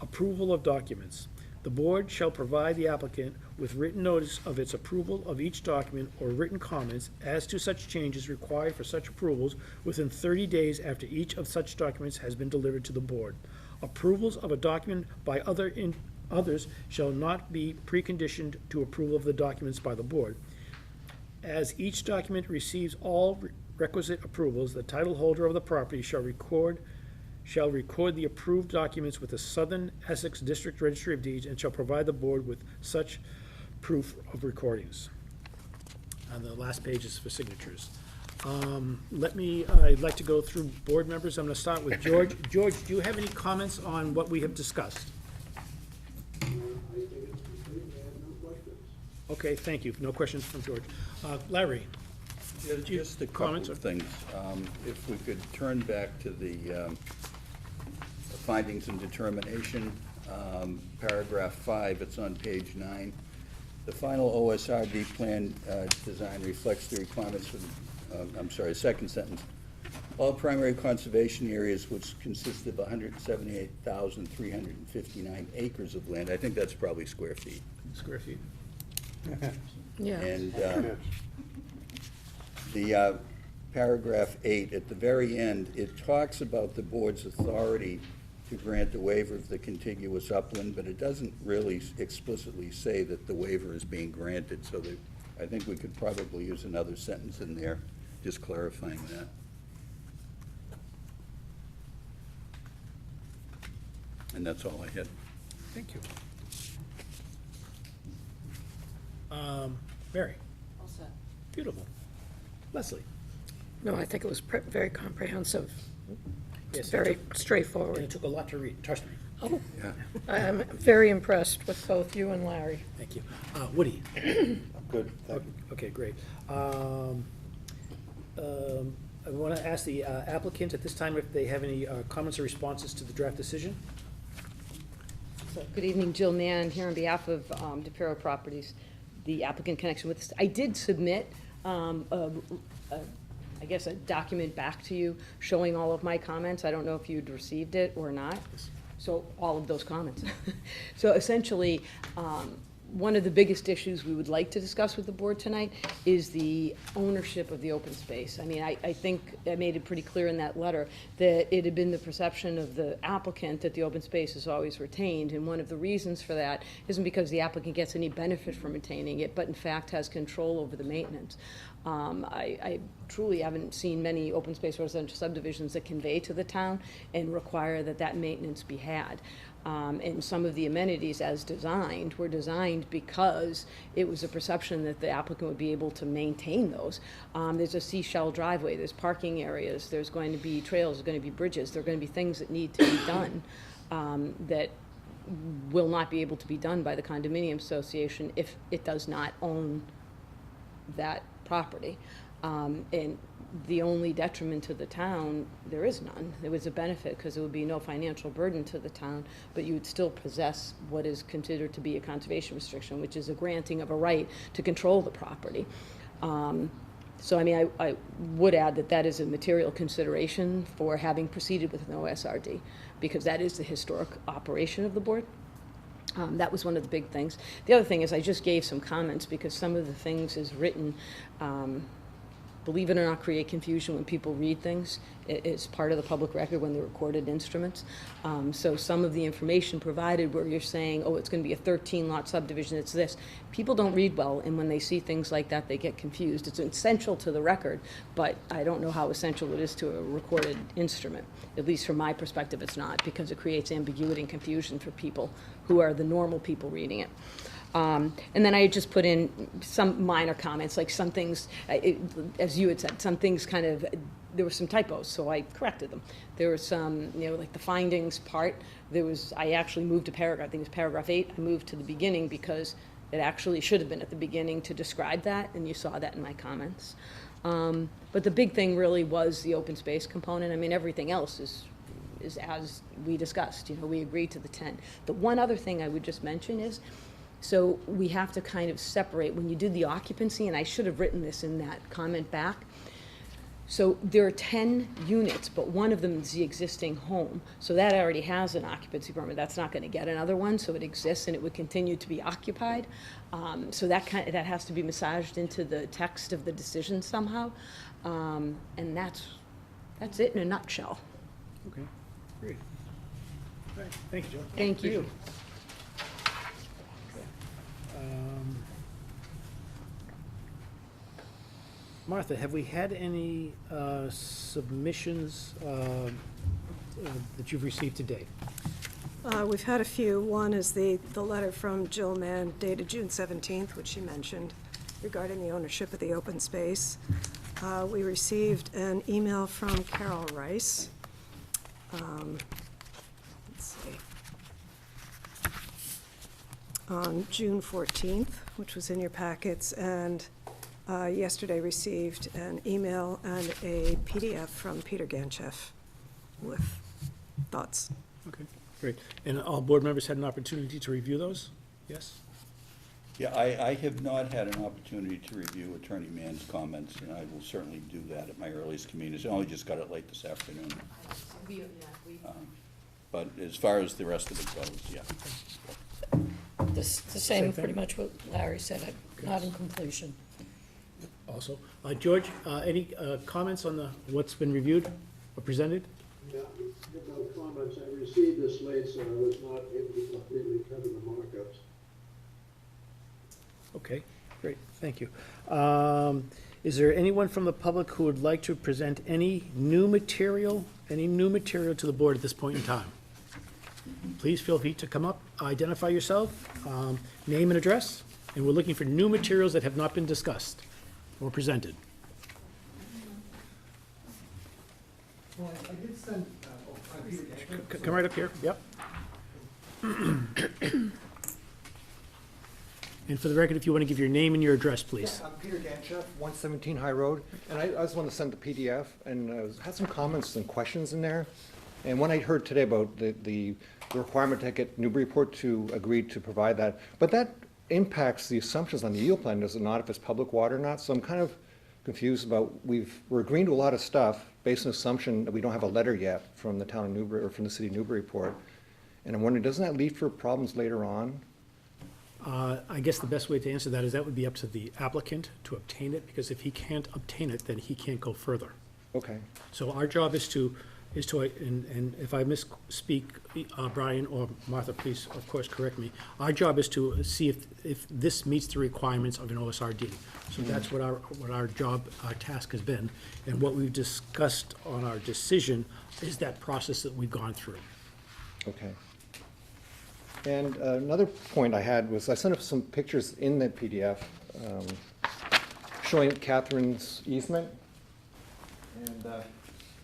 approval of documents. The board shall provide the applicant with written notice of its approval of each document or written comments as to such changes required for such approvals within 30 days after each of such documents has been delivered to the board. Approvals of a document by others shall not be preconditioned to approval of the documents by the board. As each document receives all requisite approvals, the title holder of the property shall record the approved documents with the Southern Essex District Registry of Deeds and shall provide the board with such proof of recordings. And the last page is for signatures. I'd like to go through board members. I'm going to start with George. George, do you have any comments on what we have discussed? I think it's complete, I have no questions. Okay, thank you. No questions from George. Larry? Yeah, Do you just a have couple comments, of or- things. If we could turn back to the findings and determination, paragraph 5, it's on page 9. The final OSRD plan design reflects the requirements for, second sentence. All primary conservation areas which consist of 178,359 acres of land, I think that's probably square feet. Square feet. Yeah. And the paragraph 8, at the very end, it talks about the board's authority to grant the waiver of the contiguous upland, but it doesn't really explicitly say that the waiver is being granted, so the I think we could probably use another sentence in there, just clarifying that. And that's all I had. Thank you. Mary? All set. Beautiful. Leslie? No, I think it was very comprehensive. Yes, It's it very took- And it straightforward. took a lot to read, trust me. Oh, Yeah. I'm very impressed with both you and Larry. Thank you. Woody? Good, thank you. Okay, great. I want to ask the applicant at this time if they have any comments or responses to the draft decision. So, good evening, Jill Mann, here on behalf of DePiero Properties, the applicant connection with this. I did submit, I guess, a document back to you showing all of my comments. I don't know if you'd received it or not. So, all of those comments. So essentially, one of the biggest issues we would like to discuss with the board tonight is the ownership of the open space. I mean, I think I made it pretty clear in that letter that it had been the perception of the applicant that the open space is always retained, and one of the reasons for that isn't because the applicant gets any benefit from retaining it, but in fact has control over the maintenance. I truly haven't seen many open space residential subdivisions that convey to the town and require that that maintenance be had. And some of the amenities as designed were designed because it was a perception that the applicant would be able to maintain those. There's a seashell driveway, there's parking areas, there's going to be trails, there's going to be bridges, there are going to be things that need to be done that will not be able to be done by the condominium association if it does not own that property. And the only detriment to the town, there is none. There was a benefit because there would be no financial burden to the town, but you would still possess what is considered to be a conservation restriction, which is a granting of a right to control the property. So, I mean, I would add that that is a material consideration for having proceeded with an OSRD, because that is the historic operation of the board. That was one of the big things. The other thing is I just gave some comments because some of the things is written, believe it or not, create confusion when people read things. It's part of the public record when they're recorded instruments. So some of the information provided where you're saying, oh, it's going to be a 13-lot subdivision, it's this. People don't read well, and when they see things like that, they get confused. It's essential to the record, but I don't know how essential it is to a recorded instrument. At least from my perspective, it's not, because it creates ambiguity and confusion for people who are the normal people reading it. And then I just put in some minor comments, like some things, as you had said, some things kind of, there were some typos, so I corrected them. There were some, like the findings part, I actually moved a paragraph, I think it's paragraph 8, I moved to the beginning because it actually should have been at the beginning to describe that, and you saw that in my comments. But the big thing really was the open space component. I mean, everything else is as we discussed, we agreed to the 10. The one other thing I would just mention is, so we have to kind of separate when you did the occupancy, and I should have written this in that comment back. So there are 10 units, but one of them is the existing home. So that already has an occupancy permit. That's not going to get another one, so it exists and it would continue to be occupied. So that has to be massaged into the text of the decision somehow. And that's it in a nutshell. Okay, great. All right, thank you, Joe. Thank you. Martha, have we had any submissions that you've received to date? We've had a few. One is the letter from Jill Mann dated June 17th, which she mentioned, regarding the ownership of the open space. We received an email from Carol Rice. Let's see. On June 14th, which was in your packets, and yesterday received an email and a PDF from Peter Ganchev with thoughts. Okay, great. And all board members had an opportunity to review those? Yes? Yeah, I have not had an opportunity to review Attorney Mann's comments, and I will certainly do that at my earliest convenience. I only just got it late this afternoon. But as far as the rest of it goes, yeah. The same, pretty much what Larry said, not in completion. Also, George, any comments on what's been reviewed or presented? Yeah, I have no comments. I received this late, so I was not able to completely cover the markups. Okay. Great, thank you. Is there anyone from the public who would like to present any new material to the board at this point in time? Please feel free to come up, identify yourself, name and address, and we're looking for new materials that have not been discussed or presented. Well, I did send, I'm Peter Gankler. Come right up here, yep. And for the record, if you want to give your name and your address, please. I'm Peter Ganchev, 117 High Road, and I just want to send the PDF, and had some comments and questions in there. And when I heard today about the requirement to get Newburyport to agree to provide that, but that impacts the assumptions on the yield plan, does it not, if it's public water or not? So I'm kind of confused about, we're agreeing to a lot of stuff based on assumption that we don't have a letter yet from the town of Newbury, or from the city of Newburyport. And I'm wondering, doesn't that lead for problems later on? I guess the best way to answer that is that would be up to the applicant to obtain it, because if he can't obtain it, then he can't go further. Okay, So our job is to, and if I misspeak, Brian or Martha, please, of course, correct me. Our job is to see if this meets the requirements of an OSRD. So that's what our job, our task has been. And what we've discussed on our decision is that process that we've gone through. okay. And another point I had was, I sent up some pictures in the PDF showing Catherine's easement. And,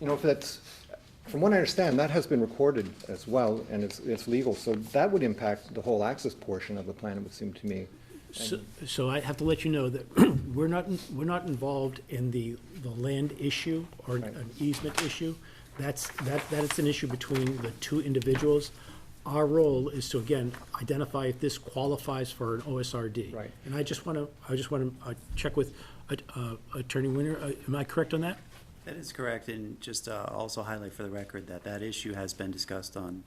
you know, if that's, from what I understand, that has been recorded as well, and it's legal. So that would impact the whole access portion of the plan, it would seem to me. So I have to let you know that we're not involved in the land issue or Right. an easement issue. That is an issue between the two individuals. Our role is to, again, identify if this qualifies for an OSRD. Right. And I just want to check with Attorney Winter. Am I correct on that? That is correct, and just also highlight for the record that that issue has been discussed on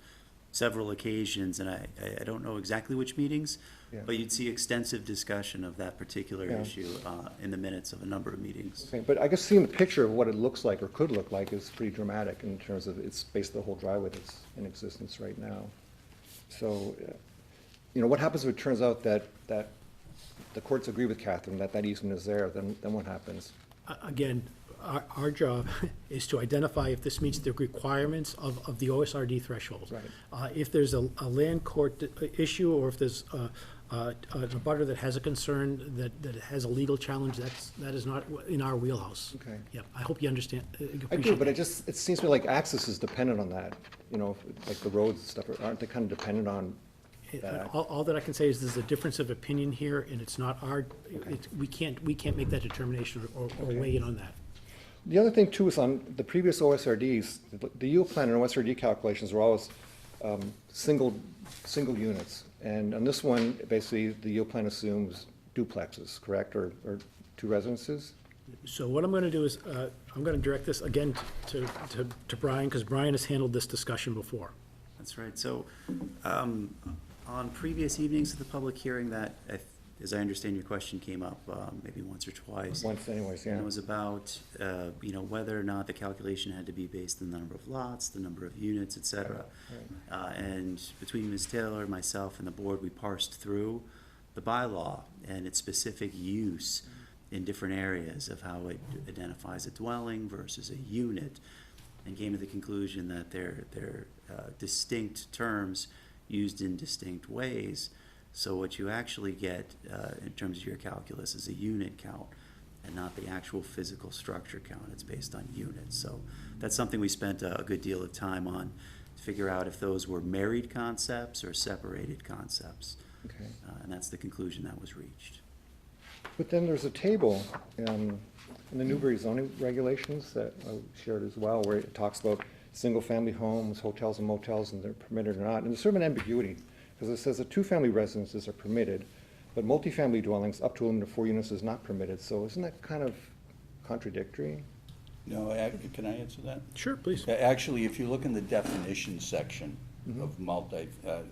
several occasions, and I don't know exactly which meetings, Yeah. but you'd see extensive discussion of that particular Yeah. issue in the minutes of a number of meetings. Okay, but I guess seeing the picture of what it looks like or could look like is pretty dramatic in terms of it's basically the whole driveway that's in existence right now. So, you know, what happens if it turns out that the courts agree with Catherine, that easement is there, then what happens? Again, our job is to identify if this meets the requirements of the OSRD threshold. Right. If there's a land court issue, or if there's a abutter that has a concern that has a legal challenge, that is not in our wheelhouse. Okay. Yeah, I hope you understand. I do, but it seems to me like access is dependent on that, you know, like the roads and stuff, aren't they kind of dependent on that? All that I can say is there's a difference of opinion here, and it's not our, we can't make that determination or weigh in on that. The other thing too is on the previous OSRDs, the yield plan and OSRD calculations were always single units. And on this one, basically, the yield plan assumes duplexes, correct, or two residences? So what I'm going to do is, I'm going to direct this again to Brian, because Brian has handled this discussion before. That's right. So, on previous evenings of the public hearing, that, as I understand your question, came up maybe once or twice. Once anyways, yeah. And it was about, you know, whether or not the calculation had to be based on the number of lots, the number of units, et cetera. And between Ms. Taylor, myself, and the board, we parsed through the bylaw and its specific use in different areas of how it identifies a dwelling versus a unit, and came to the conclusion that they're distinct terms used in distinct ways. So what you actually get in terms of your calculus is a unit count and not the actual physical structure count. It's based on units. So that's something we spent a good deal of time on to figure out if those were married concepts or separated concepts. Okay. And that's the conclusion that was reached. But then there's a table in the Newbury zoning regulations that I shared as well, where it talks about single-family homes, hotels and motels, and they're permitted or not. And there's sort of an ambiguity, because it says that two-family residences are permitted, but multifamily dwellings up to a limit of 4 units is not permitted. So isn't that kind of contradictory? No, can I answer that? Sure, please. Actually, if you look in the definition section of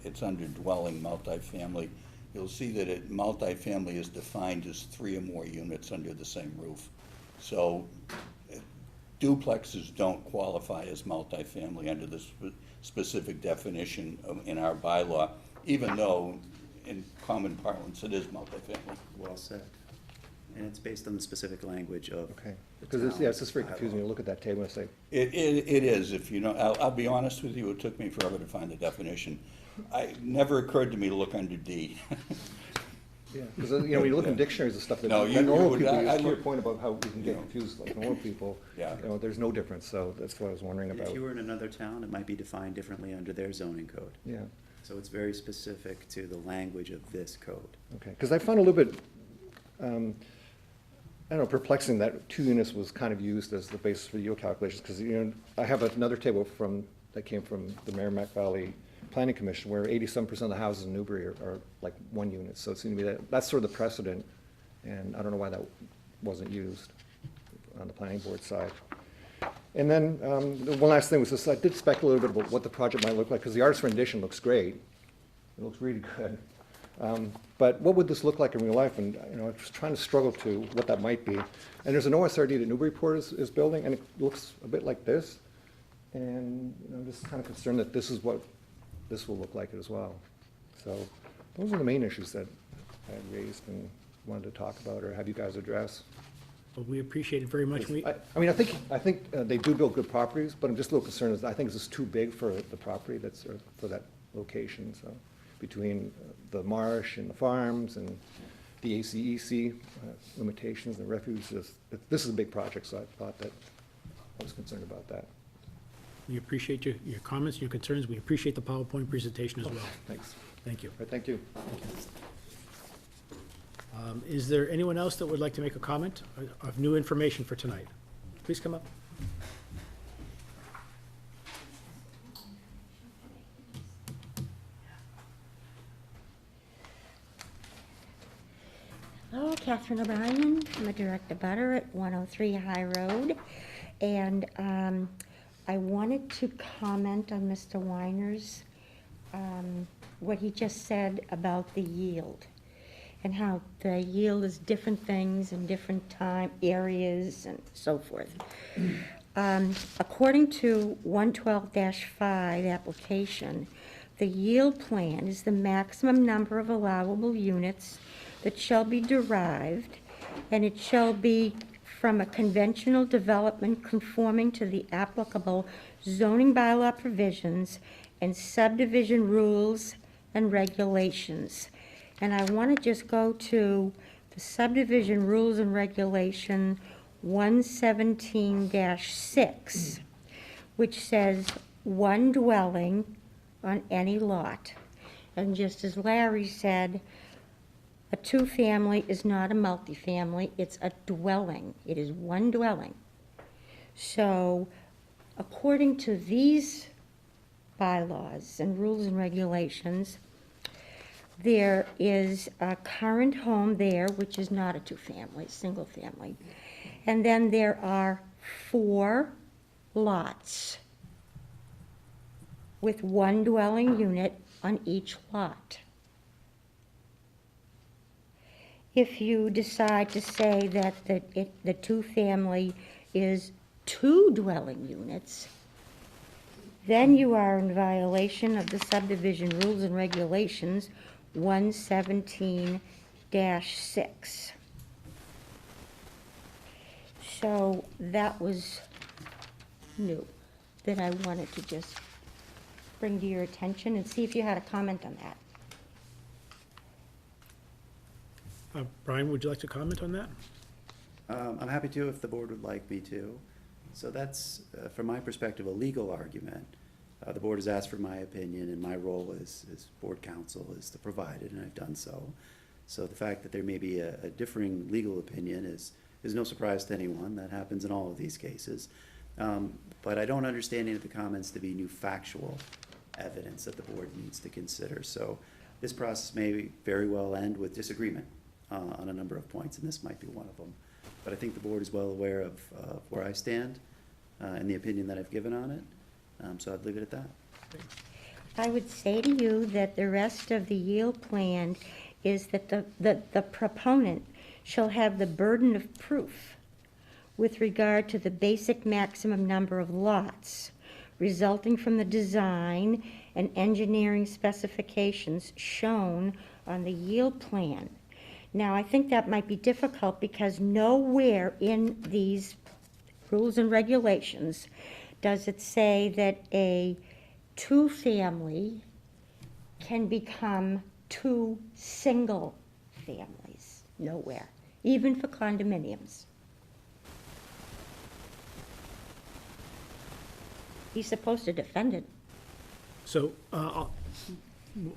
it's under dwelling multifamily, you'll see that multifamily is defined as 3 or more units under the same roof. So duplexes don't qualify as multifamily under the specific definition in our bylaw, even though in common parlance it is multifamily. Well said. And it's based on the specific language of. Okay, the because it's, yeah, it's town's just very confusing, bylaw. you look at that table and say, It is, if you know, I'll be honest with you, it took me forever to find the definition. It never occurred to me to look under D. yeah, because, you know, when you look in dictionaries and stuff, that No, that you normal would- people I use, to your look- point about how we can get you know. confused, like normal people, Yeah. you know, there's no difference, so that's what I was wondering about. If you were in another town, it might be defined differently under their zoning code. Yeah, So it's very specific to the language of this code. okay, because I found a little bit, I don't know, perplexing that 2 units was kind of used as the basis for yield calculations, because, you know, I have another table that came from the Merrimack Valley Planning Commission, where 87% of the houses in Newbury are like 1 unit, so it seemed to me that's sort of the precedent, and I don't know why that wasn't used on the planning board side. And then, the one last thing was this, I did speculate a little bit about what the project might look like, because the artist rendition looks great. It looks really good. But what would this look like in real life? And, you know, I was trying to struggle to what that might be. And there's an OSRD that Newburyport is building, and it looks a bit like this. And, you know, I'm just kind of concerned that this is what this will look like as well. So those are the main issues that I had raised and wanted to talk about or have you guys address. Well, we appreciate it very much. I mean, I think they do build good properties, but I'm just a little concerned, I think it's just too big for the property that's, or for that location, so, between the marsh and the farms and the ACEC limitations and refuge, this is a big project, so I thought that, I was concerned about that. We appreciate your comments, your concerns. We appreciate the PowerPoint presentation as well. Thanks. Thank you. All right, thank you. Is there anyone else that would like to make a comment of new information for tonight? Please come up. Hello, Catherine O'Brien. I'm a direct abutter at 103 High Road. And I wanted to comment on Mr. Weiner's, what he just said about the yield and how the yield is different things in different time areas and so forth. According to 112-5 application, the yield plan is the maximum number of allowable units that shall be derived, and it shall be from a conventional development conforming to the applicable zoning bylaw provisions and subdivision rules and regulations. And I want to just go to the subdivision rules and regulation 117-6, which says one dwelling on any lot. And just as Larry said, a two-family is not a multifamily, it's a dwelling. It is one dwelling. So, according to these bylaws and rules and regulations, there is a current home there, which is not a two-family, single family. And then there are 4 lots with one dwelling unit on each lot. If you decide to say that the two-family is 2 dwelling units, then you are in violation of the subdivision rules and regulations 117-6. So that was new, that I wanted to just bring to your attention and see if you had a comment on that. Brian, would you like to comment on that? I'm happy to if the board would like me to. So that's, from my perspective, a legal argument. The board has asked for my opinion, and my role as board counsel is to provide it, and I've done so. So the fact that there may be a differing legal opinion is no surprise to anyone. That happens in all of these cases. But I don't understand any of the comments to be new factual evidence that the board needs to consider. So this process may very well end with disagreement on a number of points, and this might be one of them. But I think the board is well aware of where I stand and the opinion that I've given on it. So I'd leave it at that. I would say to you that the rest of the yield plan is that the proponent shall have the burden of proof with regard to the basic maximum number of lots resulting from the design and engineering specifications shown on the yield plan. Now, I think that might be difficult because nowhere in these rules and regulations does it say that a two-family can become two single families. Nowhere, even for condominiums. He's supposed to defend it. So,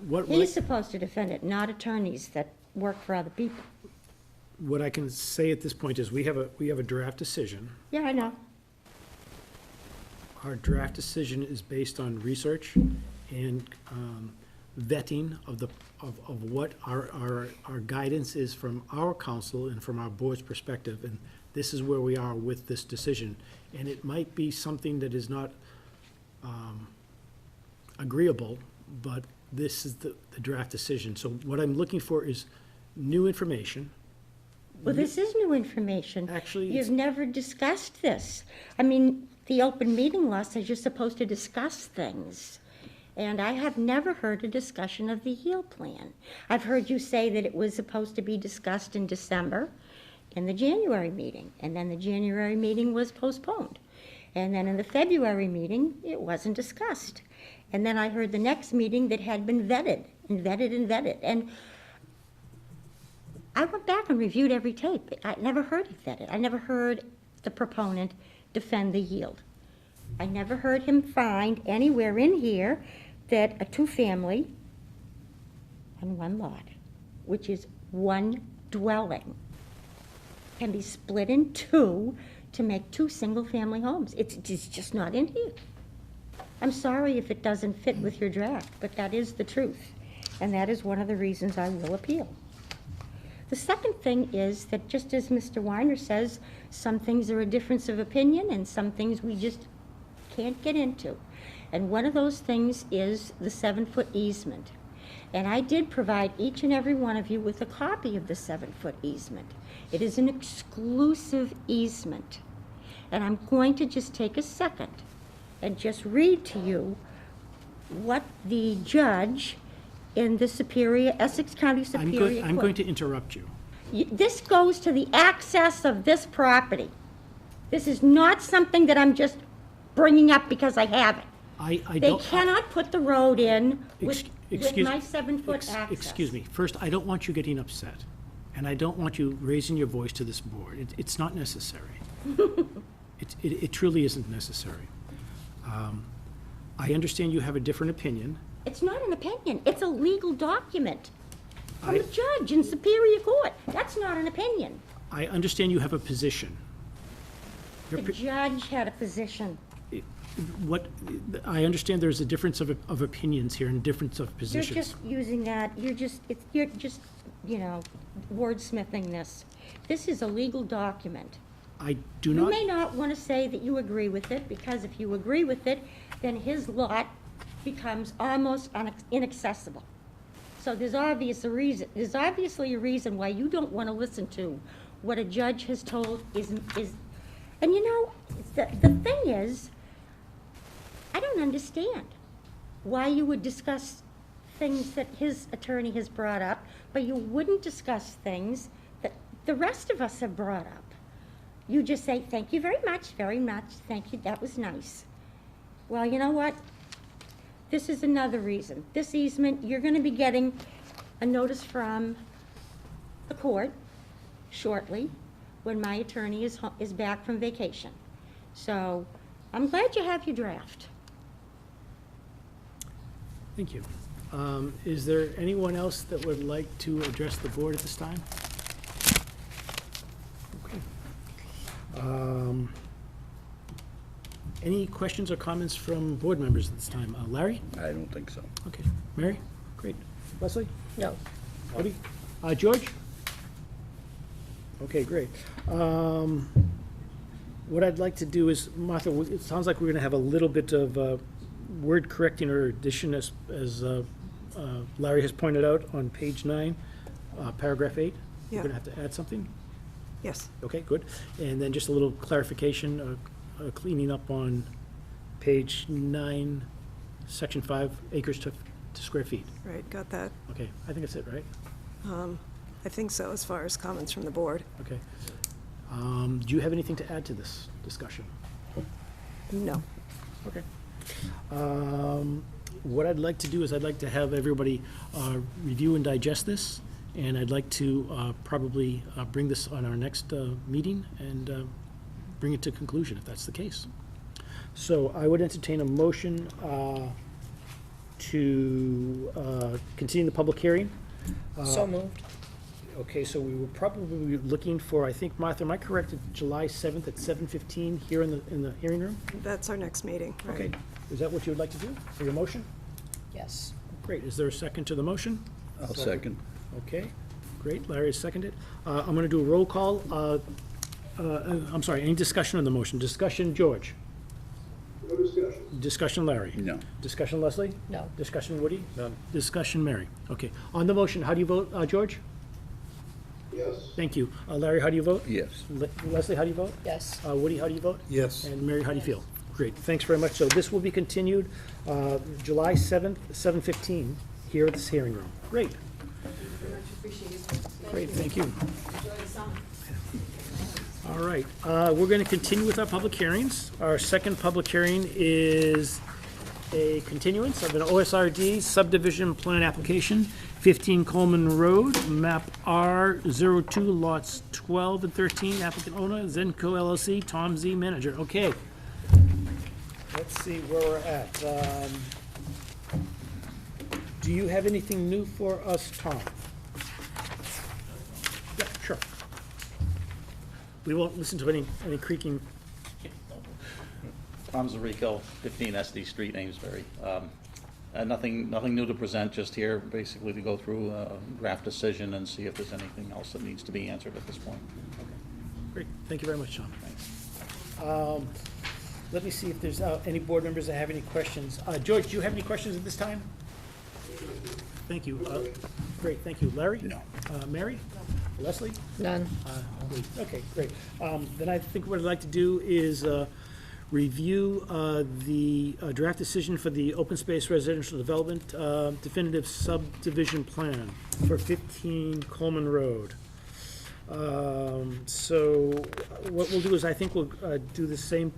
what He's supposed to defend it, not attorneys that work for other people. what I can say at this point is we have a draft decision. Yeah, I know. Our draft decision is based on research and vetting of what our guidance is from our council and from our board's perspective, and this is where we are with this decision. And it might be something that is not agreeable, but this is the draft decision. So what I'm looking for is new information. Well, this is new information. Actually, You've never discussed this. I mean, the open meeting law says you're supposed to discuss things. And I have never heard a discussion of the HEAL plan. I've heard you say that it was supposed to be discussed in December in the January meeting, and then the January meeting was postponed. And then in the February meeting, it wasn't discussed. And then I heard the next meeting that had been vetted and vetted and vetted. And I went back and reviewed every tape. I never heard it vetted. I never heard the proponent defend the yield. I never heard him find anywhere in here that a two-family on one lot, which is one dwelling, can be split in two to make two single-family homes. It's just not in here. I'm sorry if it doesn't fit with your draft, but that is the truth. And that is one of the reasons I will appeal. The second thing is that, just as Mr. Weiner says, some things are a difference of opinion and some things we just can't get into. And one of those things is the 7-foot easement. And I did provide each and every one of you with a copy of the 7-foot easement. It is an exclusive easement. And I'm going to just take a second and just read to you what the judge in the Superior, Essex County Superior Court. I'm going to interrupt you. This goes to the access of this property. This is not something that I'm just bringing up because I have it. I They don't. cannot put the road in with Excuse- my 7-foot access. Excuse me. First, I don't want you getting upset, and I don't want you raising your voice to this board. It's not necessary. It truly isn't necessary. I understand you have a different opinion. It's not an opinion, it's a legal document from a judge in Superior Court. That's not an opinion. I understand you have a position. The judge had a position. I understand there's a difference of opinions here and difference of You're positions. just using that, you're just, wordsmithing this. This is a legal document. I do You not. may not want to say that you agree with it, because if you agree with it, then his lot becomes almost inaccessible. So there's obviously a reason why you don't want to listen to what a judge has told is, and the thing is, I don't understand why you would discuss things that his attorney has brought up, but you wouldn't discuss things that the rest of us have brought up. You just say, thank you very much, thank you, that was nice. Well, you know what? This is another reason. This easement, you're gonna be getting a notice from the court shortly, when my attorney is back from vacation. So, I'm glad you have your draft. Thank you. Is there anyone else that would like to address the board at this time? Okay. Any questions or comments from board members at this time? Larry? I don't think so. Okay. Mary? Great. Leslie? No. Woody? George? Okay, great. What I'd like to do is, Martha, it sounds like we're going to have a little bit of word correcting or addition as Larry has pointed out on page 9, paragraph 8. Yeah. You're going to have to add something? Yes. Okay, good. And then just a little clarification, cleaning up on page 9, section 5, acres to square feet. Right, got that. Okay, I think that's it, right? I think so, as far as comments from the board. Okay. Do you have anything to add to this discussion? No. Okay. What I'd like to do is I'd like to have everybody review and digest this, and I'd like to probably bring this on our next meeting and bring it to conclusion, if that's the case. So I would entertain a motion to continue the public hearing. So moved. Okay, so we were probably looking for, I think, Martha, am I correct, it's July 7th at 7:15 here in the hearing room? That's our next meeting, right? Okay, is that what you would like to do for your motion? Yes. Great, is there a second to the motion? I'll second. Okay, great, Larry has seconded. I'm gonna do a roll call. I'm sorry, any discussion on the motion? Discussion, George? No discussion. Discussion, Larry? No. Discussion, Leslie? No. Discussion, Woody? None. Discussion, Mary? Okay, on the motion, how do you vote, George? Yes. Thank you. Larry, how do you vote? Yes. Leslie, how do you vote? Yes. Woody, how do you vote? Yes. And Mary, how do you feel? Great, thanks very much. So this will be continued July 7th, 7:15, here at this hearing room. Great. Very much appreciated. Great, thank you. Enjoy the summer. All right, we're going to continue with our public hearings. Our second public hearing is a continuance of an OSRD subdivision plan application, 15 Coleman Road, map R02, lots 12 and 13, applicant owner, Zenco LLC, Tom Z, manager. Okay. Let's see where we're at. Do you have anything new for us, Tom? Yeah, sure. We won't listen to any creaking. Tom Zarico, 15 SD Street, Amesbury. Nothing new to present, just here basically to go through a draft decision and see if there's anything else that needs to be answered at this point. Great, thank you very much, Tom. Let me see if there's any board members that have any questions. George, do you have any questions at this time? Thank you. Great, thank you. Larry? No. Mary? Leslie? None. Okay, great. Then I think what I'd like to do is review the draft decision for the open space residential development definitive subdivision plan for 15 Coleman Road. So what we'll do is I think we'll do the same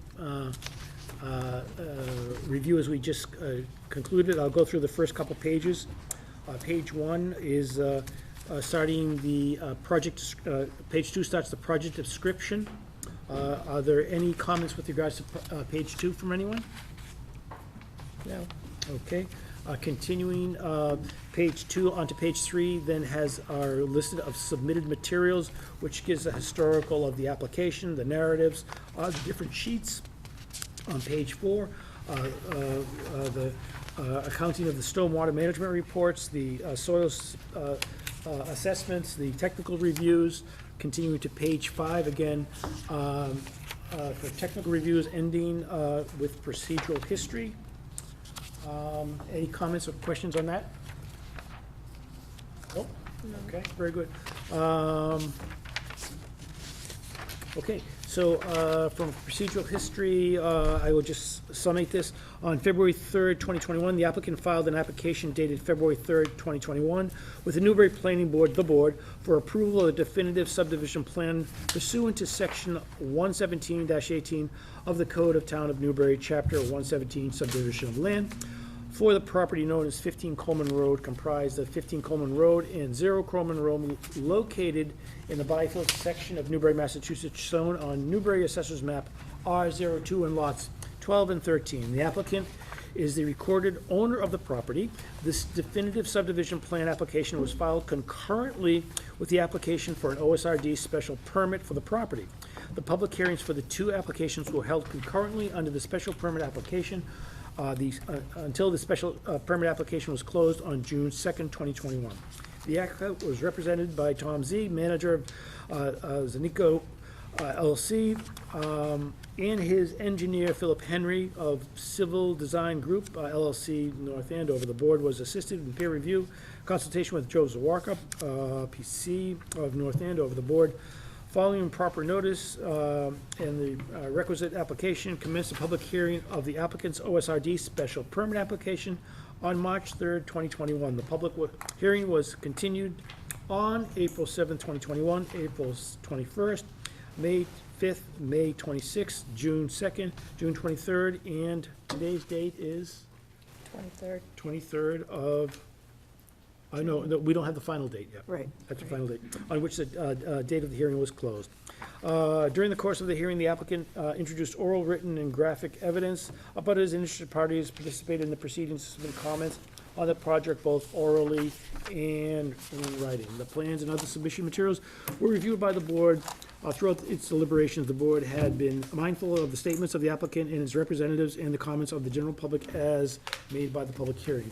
review as we just concluded. I'll go through the first couple pages. Page 1 is starting the project, page 2 starts the project description. Are there any comments with regards to page 2 from anyone? No. Okay. Continuing, page 2 onto page 3 then has our list of submitted materials, which gives a historical of the application, the narratives, the different sheets. On page 4, the accounting of the stormwater management reports, the soils assessments, the technical reviews. Continuing to page 5 again, for technical reviews ending with procedural history. Any comments or questions on that? Nope. Okay, very good. Okay, so from procedural history, I will just summate this. On February 3rd, 2021, the applicant filed an application dated February 3rd, 2021, with the Newbury Planning Board, the board, for approval of the definitive subdivision plan pursuant to section 117-18 of the Code of Town of Newbury, chapter 117, subdivision of land, for the property known as 15 Coleman Road, comprised of 15 Coleman Road and 0 Coleman Road, located in the Byfield section of Newbury, Massachusetts, shown on Newbury Assessor's Map R02 and lots 12 and 13. The applicant is the recorded owner of the property. This definitive subdivision plan application was filed concurrently with the application for an OSRD special permit for the property. The public hearings for the two applications were held concurrently under the special permit application until the special permit application was closed on June 2nd, 2021. The applicant was represented by Tom Z, manager of Zenico LLC, and his engineer Philip Henry of Civil Design Group LLC, North Andover. The board was assisted in peer review consultation with Joe Zawarka, PC of North Andover. The board, following proper notice and the requisite application, commenced a public hearing of the applicant's OSRD special permit application on March 3rd, 2021. The public hearing was continued on April 7th, 2021, April 21st, May 5th, May 26th, June 2nd, June 23rd, and today's date is 23rd. 23rd of, no, we don't have the final date yet. Right. That's the final date, on which the date of the hearing was closed. During the course of the hearing, the applicant introduced oral, written, and graphic evidence. Abutters and interested parties participated in the proceedings, submitted comments on the project both orally and in writing. The plans and other submission materials were reviewed by the board. Throughout its deliberations, the board had been mindful of the statements of the applicant and its representatives and the comments of the general public as made by the public hearing.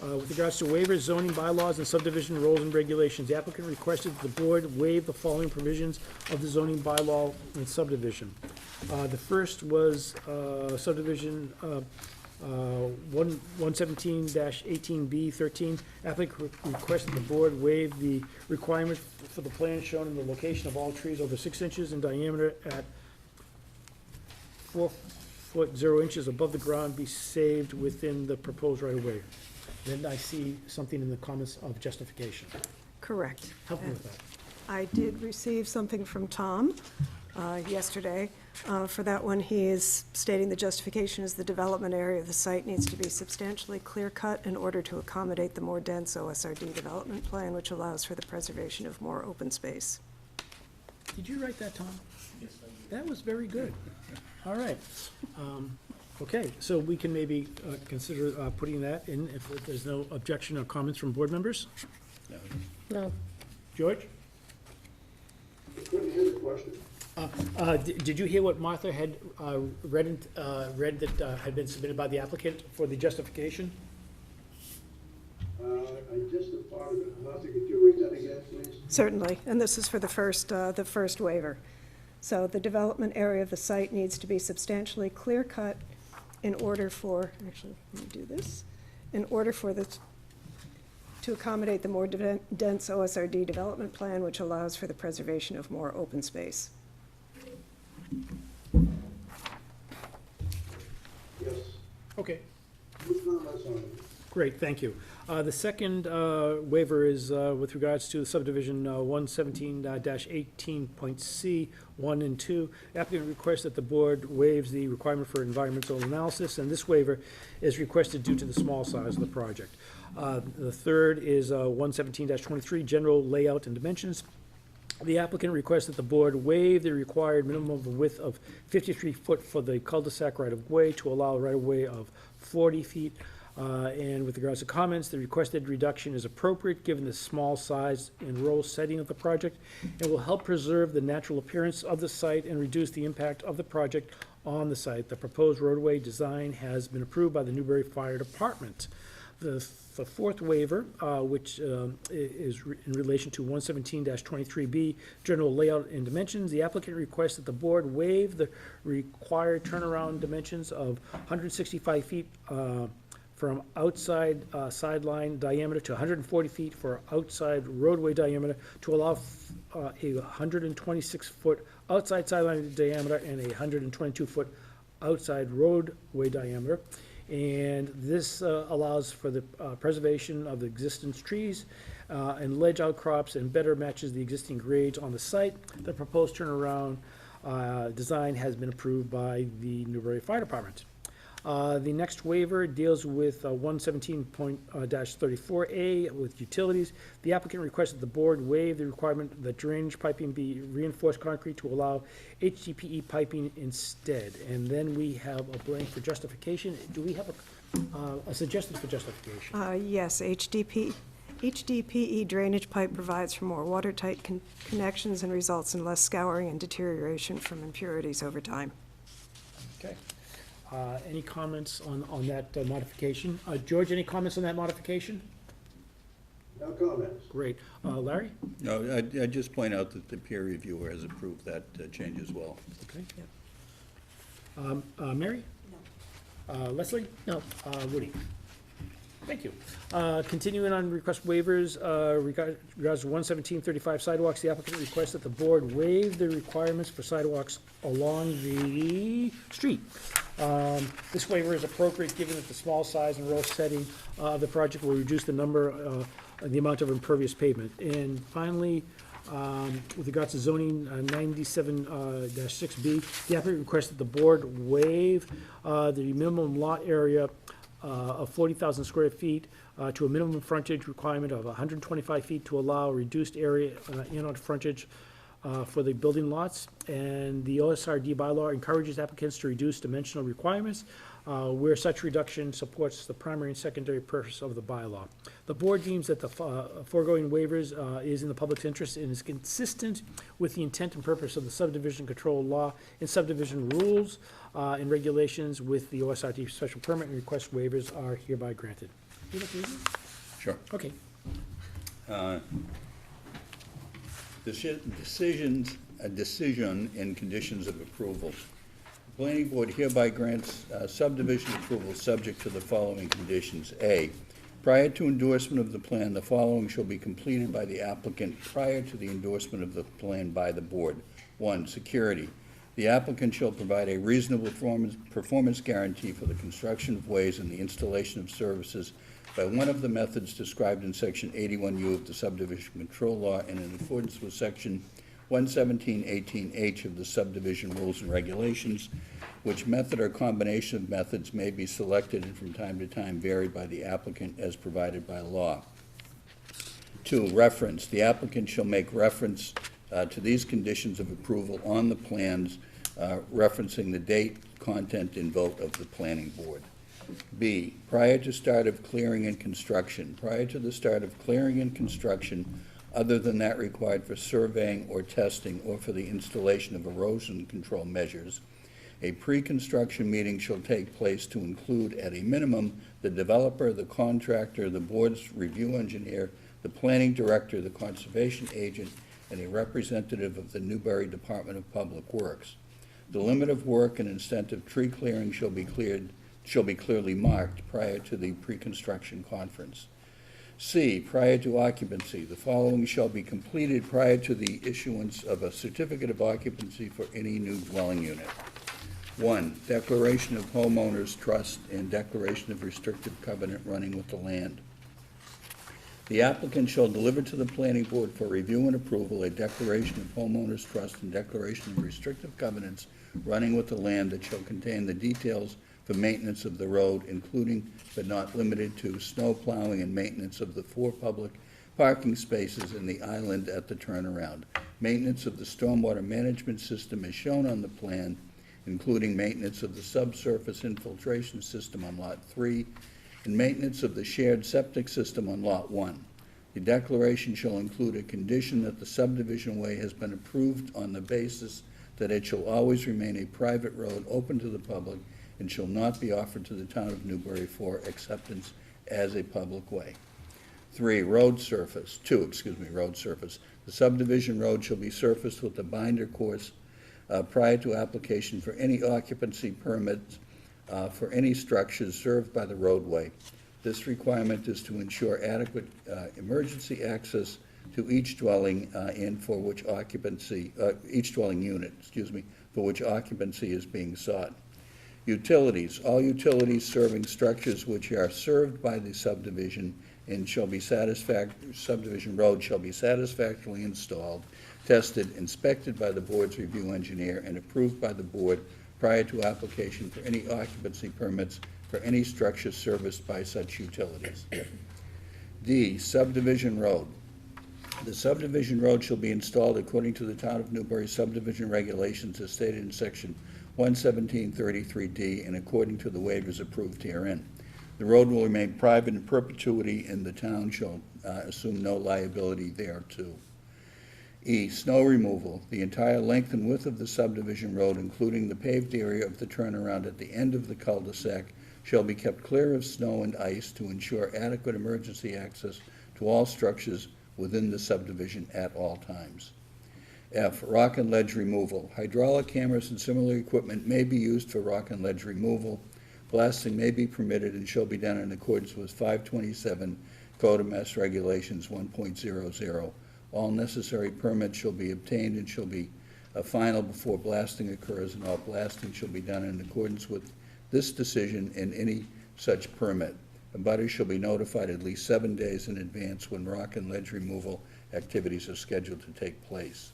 With regards to waivers, zoning bylaws, and subdivision rules and regulations, the applicant requested that the board waive the following provisions of the zoning bylaw and subdivision. The first was subdivision 117-18B13. Applicant requested the board waive the requirement for the plan shown in the location of all trees over 6 inches in diameter at 4 foot 0 inches above the ground be saved within the proposed right-of-way. Then I see something in the comments of justification. Correct. Help me with that. I did receive something from Tom yesterday. For that one, he is stating the justification is the development area of the site needs to be substantially clear-cut in order to accommodate the more dense OSRD development plan, which allows for the preservation of more open space. Did you write that, Tom? Yes, I did. That was very good. All right. Okay, so we can maybe consider putting that in if there's no objection or comments from board members? No. George? I couldn't hear the question. Did you hear what Martha had read that had been submitted by the applicant for the justification? I just thought of it. Martha, could you read that again, please? Certainly, and this is for the first waiver. So the development area of the site needs to be substantially clear-cut in order for, actually, let me do this, in order for the, to accommodate the more dense OSRD development plan, which allows for the preservation of more open space. Yes. Okay. Which one am I signing? Great, thank you. The second waiver is with regards to subdivision 117-18.C 1 and 2. Applicant requests that the board waives the requirement for environmental analysis, and this waiver is requested due to the small size of the project. The third is 117-23, general layout and dimensions. The applicant requests that the board waive the required minimum width of 53 foot for the cul-de-sac right-of-way to allow a right-of-way of 40 feet. And with regards to comments, the requested reduction is appropriate given the small size and rural setting of the project and will help preserve the natural appearance of the site and reduce the impact of the project on the site. The proposed roadway design has been approved by the Newbury Fire Department. The fourth waiver, which is in relation to 117-23B, general layout and dimensions, the applicant requests that the board waive the required turnaround dimensions of 165 feet from outside sideline diameter to 140 feet for outside roadway diameter to allow a 126-foot outside sideline diameter and a 122-foot outside roadway diameter. And this allows for the preservation of the existing trees and ledge outcrops and better matches the existing grades on the site. The proposed turnaround design has been approved by the Newbury Fire Department. The next waiver deals with 117.34A with utilities. The applicant requested the board waive the requirement that drainage piping be reinforced concrete to allow HDPE piping instead. And then we have a blank for justification. Do we have a suggestion for justification? Yes, HDPE drainage pipe provides for more watertight connections and results in less scouring and deterioration from impurities over time. Okay. Any comments on that modification? George, any comments on that modification? No comments. Great. Larry? No, I just point out that the peer reviewer has approved that change as well. Okay. Mary? No. Leslie? No. Woody? Thank you. Continuing on request waivers, regards to 11735 sidewalks, the applicant requests that the board waive the requirements for sidewalks along the street. This waiver is appropriate given that the small size and rural setting of the project will reduce the number the amount of impervious pavement. And finally, with regards to zoning 97-6B, the applicant requests that the board waive the minimum lot area of 40,000 square feet to a minimum frontage requirement of 125 feet to allow reduced area in on frontage for the building lots. And the OSRD bylaw encourages applicants to reduce dimensional requirements where such reduction supports the primary and secondary purpose of the bylaw. The board deems that the foregoing waivers is in the public's interest and is consistent with the intent and purpose of the subdivision control law and subdivision rules and regulations with the OSRD special permit, and request waivers are hereby granted. You like to read it? Sure. Okay. A decision and conditions of approval. The planning board hereby grants subdivision approval subject to the following conditions. A, prior to endorsement of the plan, the following shall be completed by the applicant prior to the endorsement of the plan by the board. 1, security. The applicant shall provide a reasonable performance guarantee for the construction of ways and the installation of services by one of the methods described in Section 81U of the Subdivision Control Law and in accordance with Section 117(18)H of the Subdivision Rules and Regulations, which method or combination of methods may be selected and from time to time varied by the applicant as provided by law. 2, reference. The applicant shall make reference to these conditions of approval on the plans, referencing the date, content, and vote of the planning board. B, prior to start of clearing and construction. Prior to the start of clearing and construction, other than that required for surveying or testing or for the installation of erosion control measures, a pre-construction meeting shall take place to include, at a minimum, the developer, the contractor, the board's review engineer, the planning director, the conservation agent, and a representative of the Newbury Department of Public Works. The limit of work and extent of tree clearing shall be clearly marked prior to the pre-construction conference. C, prior to occupancy, the following shall be completed prior to the issuance of a certificate of occupancy for any new dwelling unit. 1, declaration of homeowners trust and declaration of restrictive covenant running with the land. The applicant shall deliver to the planning board for review and approval a declaration of homeowners trust and declaration of restrictive covenants running with the land that shall contain the details for maintenance of the road, including but not limited to snow plowing and maintenance of the 4 public parking spaces in the island at the turnaround, maintenance of the stormwater management system as shown on the plan, including maintenance of the subsurface infiltration system on Lot 3, and maintenance of the shared septic system on Lot 1. The declaration shall include a condition that the subdivision way has been approved on the basis that it shall always remain a private road open to the public and shall not be offered to the town of Newbury for acceptance as a public way. 2, road surface. The subdivision road shall be surfaced with the binder course prior to application for any occupancy permits for any structures served by the roadway. This requirement is to ensure adequate emergency access to each dwelling and for which occupancy, each dwelling unit, for which occupancy is being sought. Utilities. All utilities serving structures which are served by the subdivision and shall be subdivision road shall be satisfactorily installed, tested, inspected by the board's review engineer, and approved by the board prior to application for any occupancy permits for any structure serviced by such utilities. D, subdivision road. The subdivision road shall be installed according to the Town of Newbury subdivision regulations as stated in Section 11733D and according to the waivers approved herein. The road will remain private in perpetuity and the town shall assume no liability thereto. E, snow removal. The entire length and width of the subdivision road, including the paved area of the turnaround at the end of the cul-de-sac, shall be kept clear of snow and ice to ensure adequate emergency access to all structures within the subdivision at all times. F, rock and ledge removal. Hydraulic cameras and similar equipment may be used for rock and ledge removal. Blasting may be permitted and shall be done in accordance with 527 Code of Mass Regulations 1.00. All necessary permits shall be obtained and shall be final before blasting occurs, and all blasting shall be done in accordance with this decision and any such permit. Abutters shall be notified at least 7 days in advance when rock and ledge removal activities are scheduled to take place.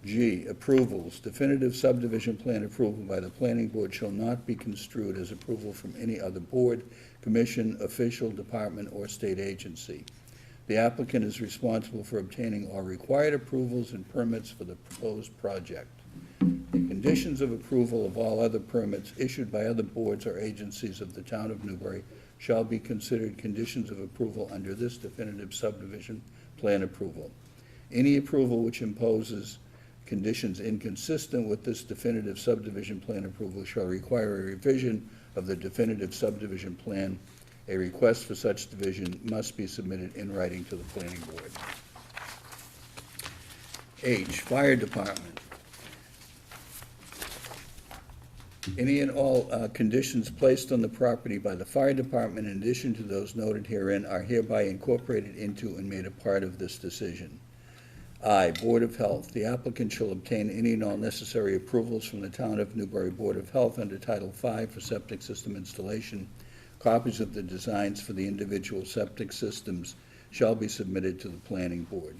G, approvals. Definitive subdivision plan approval by the planning board shall not be construed as approval from any other board, commission, official, department, or state agency. The applicant is responsible for obtaining all required approvals and permits for the proposed project. The conditions of approval of all other permits issued by other boards or agencies of the town of Newbury shall be considered conditions of approval under this definitive subdivision plan approval. Any approval which imposes conditions inconsistent with this definitive subdivision plan approval shall require a revision of the definitive subdivision plan. A request for such division must be submitted in writing to the planning board. H, fire department. Any and all conditions placed on the property by the fire department in addition to those noted herein are hereby incorporated into and made a part of this decision. I, Board of Health. The applicant shall obtain any and all necessary approvals from the Town of Newbury Board of Health under Title V for septic system installation. Copies of the designs for the individual septic systems shall be submitted to the Planning Board.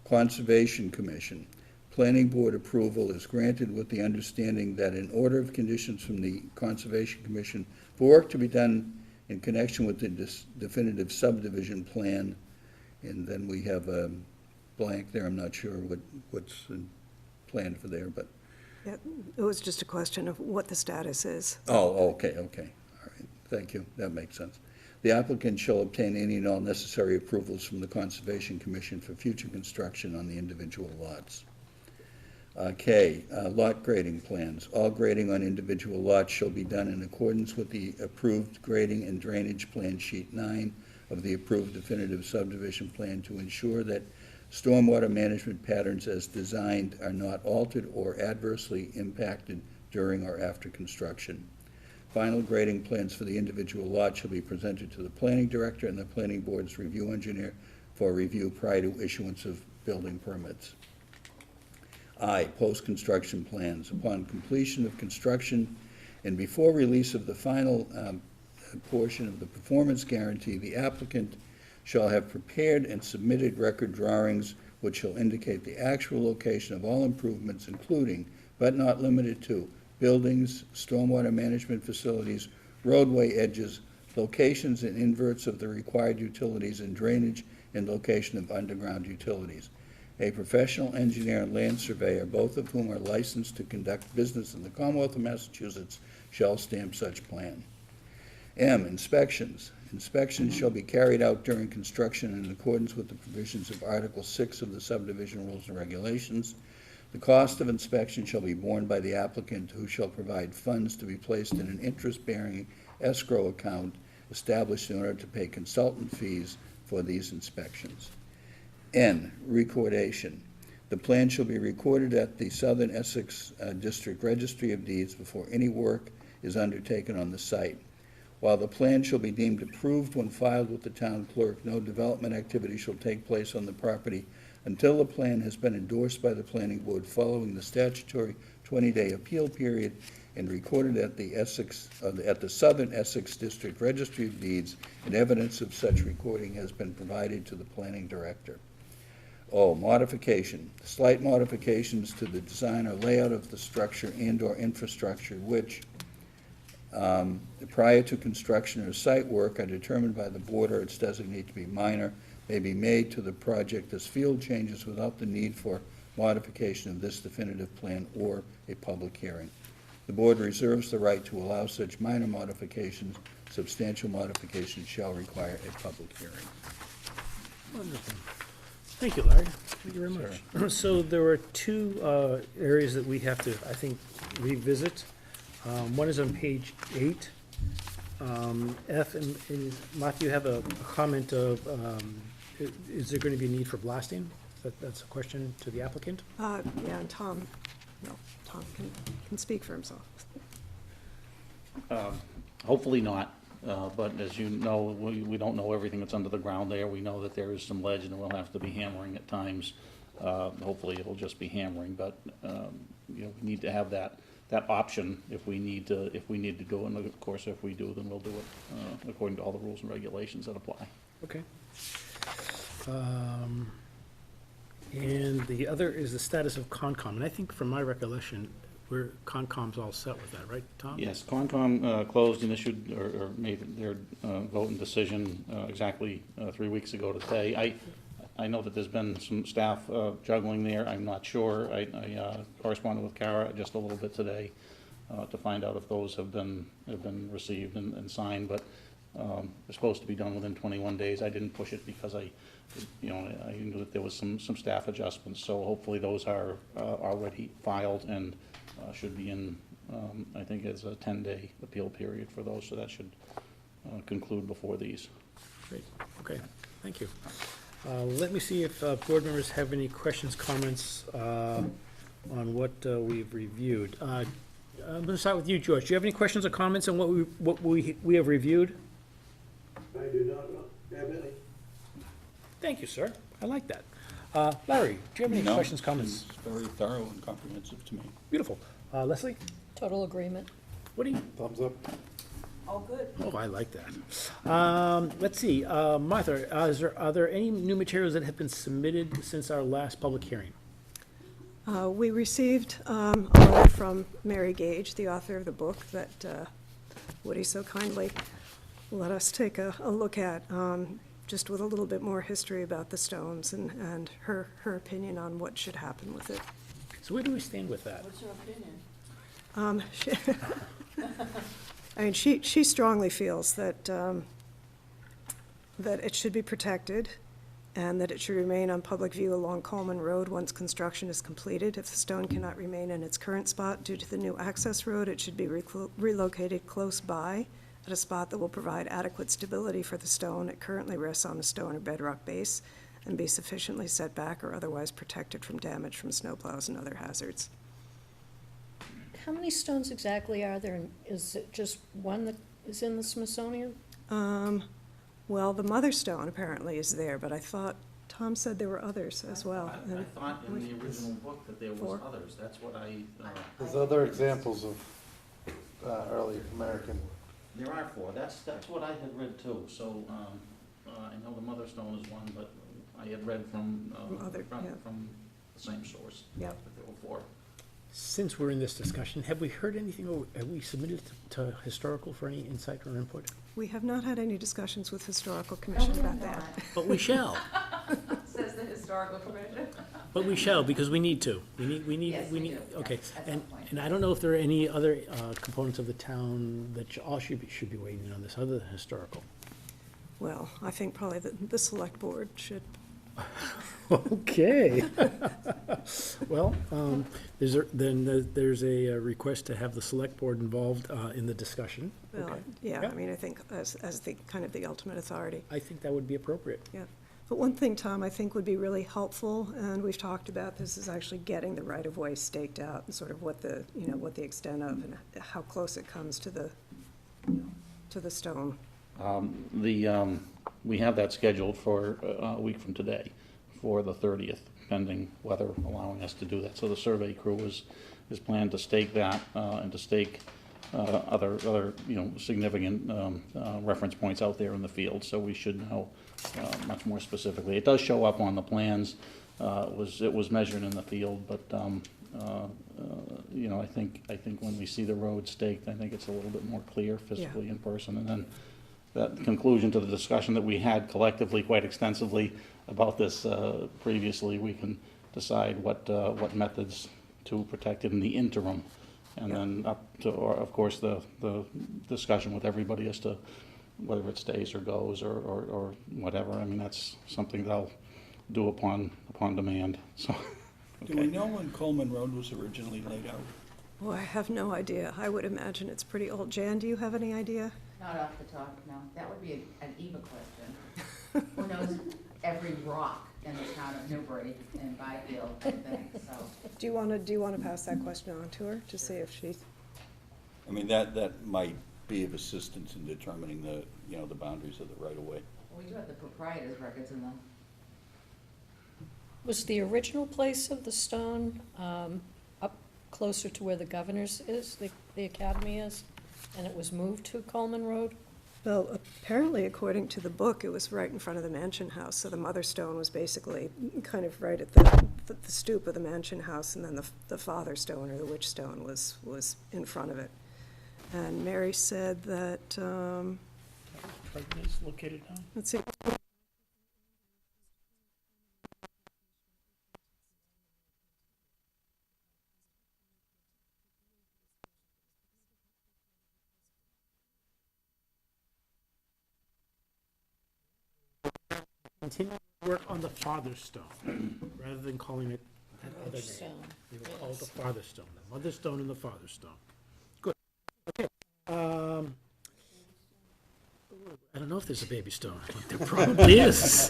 Conservation Commission. Planning Board approval is granted with the understanding that in order of conditions from the Conservation Commission for work to be done in connection with the definitive subdivision plan, and then we have a blank there, I'm not sure what's planned for there, but. Yeah, it was just a question of what the status is. Oh, okay, all right, thank you, that makes sense. The applicant shall obtain any and all necessary approvals from the Conservation Commission for future construction on the individual lots. K, lot grading plans. All grading on individual lots shall be done in accordance with the approved grading and drainage plan sheet 9 of the approved definitive subdivision plan to ensure that stormwater management patterns as designed are not altered or adversely impacted during or after construction. Final grading plans for the individual lot shall be presented to the planning director and the planning board's review engineer for review prior to issuance of building permits. I, post-construction plans. Upon completion of construction and before release of the final portion of the performance guarantee, the applicant shall have prepared and submitted record drawings which shall indicate the actual location of all improvements, including, but not limited to, buildings, stormwater management facilities, roadway edges, locations and inverts of the required utilities and drainage, and location of underground utilities. A professional engineer and land surveyor, both of whom are licensed to conduct business in the Commonwealth of Massachusetts, shall stamp such plan. M, inspections. Inspections shall be carried out during construction in accordance with the provisions of Article 6 of the subdivision rules and regulations. The cost of inspection shall be borne by the applicant, who shall provide funds to be placed in an interest-bearing escrow account established in order to pay consultant fees for these inspections. N, recordation. The plan shall be recorded at the Southern Essex District Registry of Deeds before any work is undertaken on the site. While the plan shall be deemed approved when filed with the town clerk, no development activity shall take place on the property until the plan has been endorsed by the planning board following the statutory 20-day appeal period and recorded at the Southern Essex District Registry of Deeds, and evidence of such recording has been provided to the planning director. O, modification. Slight modifications to the design or layout of the structure and/or infrastructure which, prior to construction or site work, are determined by the board or its designee to be minor, may be made to the project as field changes without the need for modification of this definitive plan or a public hearing. The board reserves the right to allow such minor modifications. Substantial modifications shall require a public hearing. Wonderful. Thank you, Larry. Thank you very much. So there were two areas that we have to, I think, revisit. One is on page 8. F, and Matthew, you have a comment of, is there going to be a need for blasting? That's a question to the applicant? Yeah, and Tom can speak for himself. Hopefully not, but as you know, we don't know everything that's under the ground there. We know that there is some ledge and we'll have to be hammering at times. Hopefully it'll just be hammering, but, we need to have that that option if we need to do it. And of course, if we do, then we'll do it according to all the rules and regulations that apply. Okay. And the other is the status of Concom, and I think from my recollection, Concom's all set with that, right, Tom? Yes, Concom closed and issued, or made their vote and decision exactly 3 weeks ago today. I know that there's been some staff juggling there. I'm not sure. I corresponded with Kara just a little bit today to find out if those have been received and signed, but they're supposed to be done within 21 days. I didn't push it because I knew that there was some staff adjustments, so hopefully those are already filed and should be in, I think it's a 10-day appeal period for those, so that should conclude before these. Great, okay, thank you. Let me see if board members have any questions, comments on what we've reviewed. I'm going to start with you, George. Do you have any questions or comments on what we have reviewed? I do not have any. Thank you, sir. I like that. Larry, do you have any No, questions, comments? it's very thorough and comprehensive to me. Beautiful. Leslie? Total agreement. Woody? Thumbs up. All good. Oh, I like that. Let's see, Martha, are there any new materials that have been submitted since our last public hearing? We received a letter from Mary Gage, the author of the book that Woody so kindly let us take a look at, just with a little bit more history about the stones and her opinion on what should happen with it. So where do we stand with that? What's your opinion? I mean, she strongly feels that that it should be protected and that it should remain on public view along Coleman Road once construction is completed. If the stone cannot remain in its current spot due to the new access road, it should be relocated close by at a spot that will provide adequate stability for the stone. It currently rests on a stone or bedrock base and be sufficiently set back or otherwise protected from damage from snowplows and other hazards. How many stones exactly are there? And is it just one that is in the Smithsonian? Well, the mother stone apparently is there, but I thought, Tom said there were others as well. I thought in the original book that there was Four. others. That's what I. There's other examples of early American. There are 4. That's what I had read too. So I know the mother stone is one, but I had read from from the same source. Yep. That there were 4. Since we're in this discussion, have we heard anything, or have we submitted to historical for any insight or input? We have not had any discussions with Historical Commission about that. But we shall. Says the historical commission. But we shall, because we need to. Yes, we do. Okay, At and, some point. and I don't know if there are any other components of the town that all should be waiting on this, other than historical. Well, I think probably the select board should. Okay. Well, there's a request to have the select board involved in the discussion. Well, Okay. yeah, Yeah. I mean, I think as the, kind of the ultimate authority. I think that would be appropriate. Yeah. But one thing, Tom, I think would be really helpful, and we've talked about this, is actually getting the right-of-way staked out and sort of what the, what the extent of and how close it comes to the stone. We have that scheduled for a week from today, for the 30th, pending weather allowing us to do that. So the survey crew is planned to stake that and to stake other significant reference points out there in the field. So we should know much more specifically. It does show up on the plans. It was measured in the field, but I think when we see the road staked, I think it's a little bit more clear physically in person. And then that conclusion to the discussion that we had collectively quite extensively about this previously, we can decide what methods to protect it in the interim. And then up to, or of course, the discussion with everybody as to whether it stays or goes or whatever. I mean, that's something that I'll do upon demand, so. Do we know when Coleman Road was originally laid out? Well, I have no idea. I would imagine it's pretty old. Jan, do you have any idea? Not off the top, no. That would be an Eva question. Who knows every rock in the town of Newbury and Byfield and things, so. Do you want to pass that question on to her to see if she's? I mean, that might be of assistance in determining the boundaries of the right-of-way. We do have the proprietor's records in the. Was the original place of the stone up closer to where the governor's is, the academy is, and it was moved to Coleman Road? Well, apparently, according to the book, it was right in front of the mansion house, so the mother stone was basically kind of right at the stoop of the mansion house, and then the father stone, or the witch stone, was in front of it. And Mary said that, Is located now? let's see, Continue to work on the father stone, rather than calling it that other Witch name. stone, They will call it the yes. father stone, the mother stone and the father stone. Good, okay. I don't know if there's a baby stone. There probably is.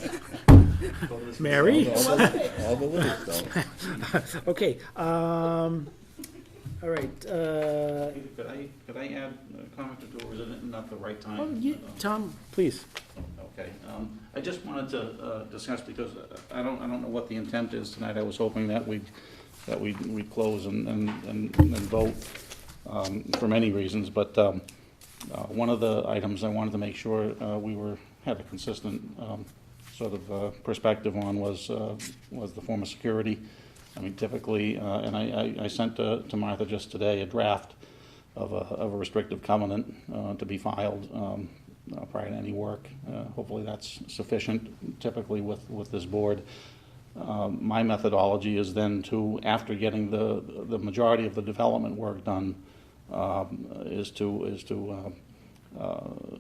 Mary? All the little stuff. Okay, all right, Could I add a comment or two, or is it not the right time? Tom, please. Okay, I just wanted to discuss, because I don't know what the intent is tonight. I was hoping that we'd close and vote for many reasons, but one of the items I wanted to make sure we had a consistent sort of perspective on was the form of security. I mean, typically, and I sent to Martha just today a draft of a restrictive covenant to be filed prior to any work. Hopefully that's sufficient. Typically with this board, my methodology is then to, after getting the majority of the development work done, is to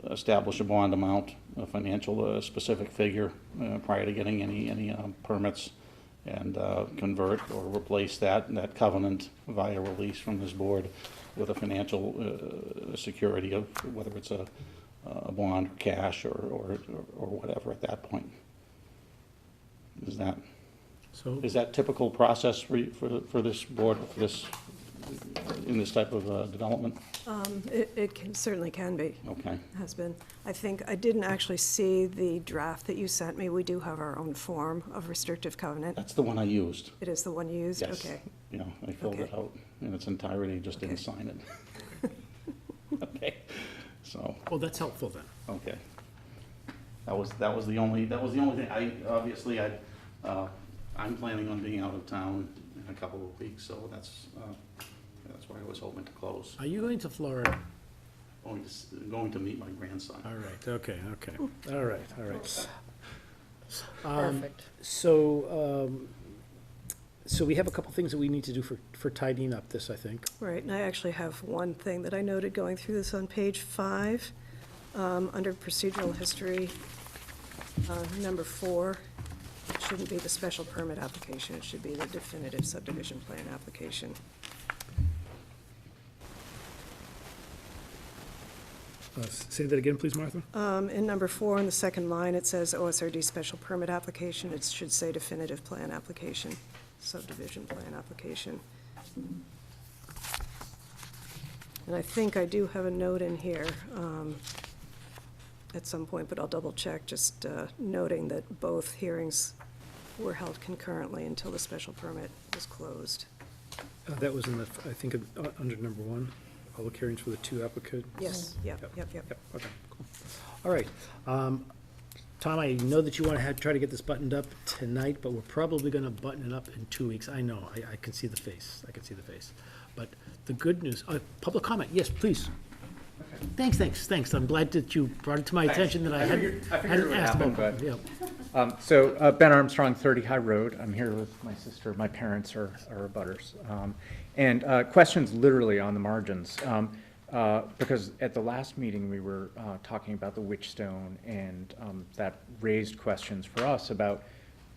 establish a bond amount, a financial specific figure prior to getting any permits, and convert or replace that covenant via release from this board with a financial security of whether it's a bond or cash or whatever at that point. Is that typical process for this board, in this type of development? it certainly can be. Okay. Has been. I think, I didn't actually see the draft that you sent me. We do have our own form of restrictive covenant. That's the one I used. It is the one you used? Yes. Okay. Yeah, I filled it out in its entirety, just didn't sign it. Okay, so. Well, that's helpful then. Okay. That was the only thing. I'm planning on being out of town in a couple of weeks, so that's why I was hoping to close. Are you going to Florida? Going to meet my grandson. All right, okay, all right. Perfect. So we have a couple things that we need to do for tidying up this, I think. Right, and I actually have one thing that I noted going through this on page 5, under procedural history, number 4. It shouldn't be the special permit application, it should be the definitive subdivision plan application. Say that again, please, Martha? In number 4, in the second line, it says OSRD special permit application. It should say definitive plan application, subdivision plan application. And I think I do have a note in here at some point, but I'll double check, just noting that both hearings were held concurrently until the special permit was closed. That was in the, I think, under number 1, public hearings for the 2 applicants. Yes, yep. Okay, cool. All right. Tom, I know that you want to try to get this buttoned up tonight, but we're probably going to button it up in 2 weeks. I know, I can see the face. But the good news, public comment, yes, please. Okay. Thanks. I'm glad that you brought it to my attention that I hadn't asked about. So Ben Armstrong, 30 High Road. I'm here with my sister. My parents are abutters. And questions literally on the margins. Because at the last meeting, we were talking about the witch stone, and that raised questions for us about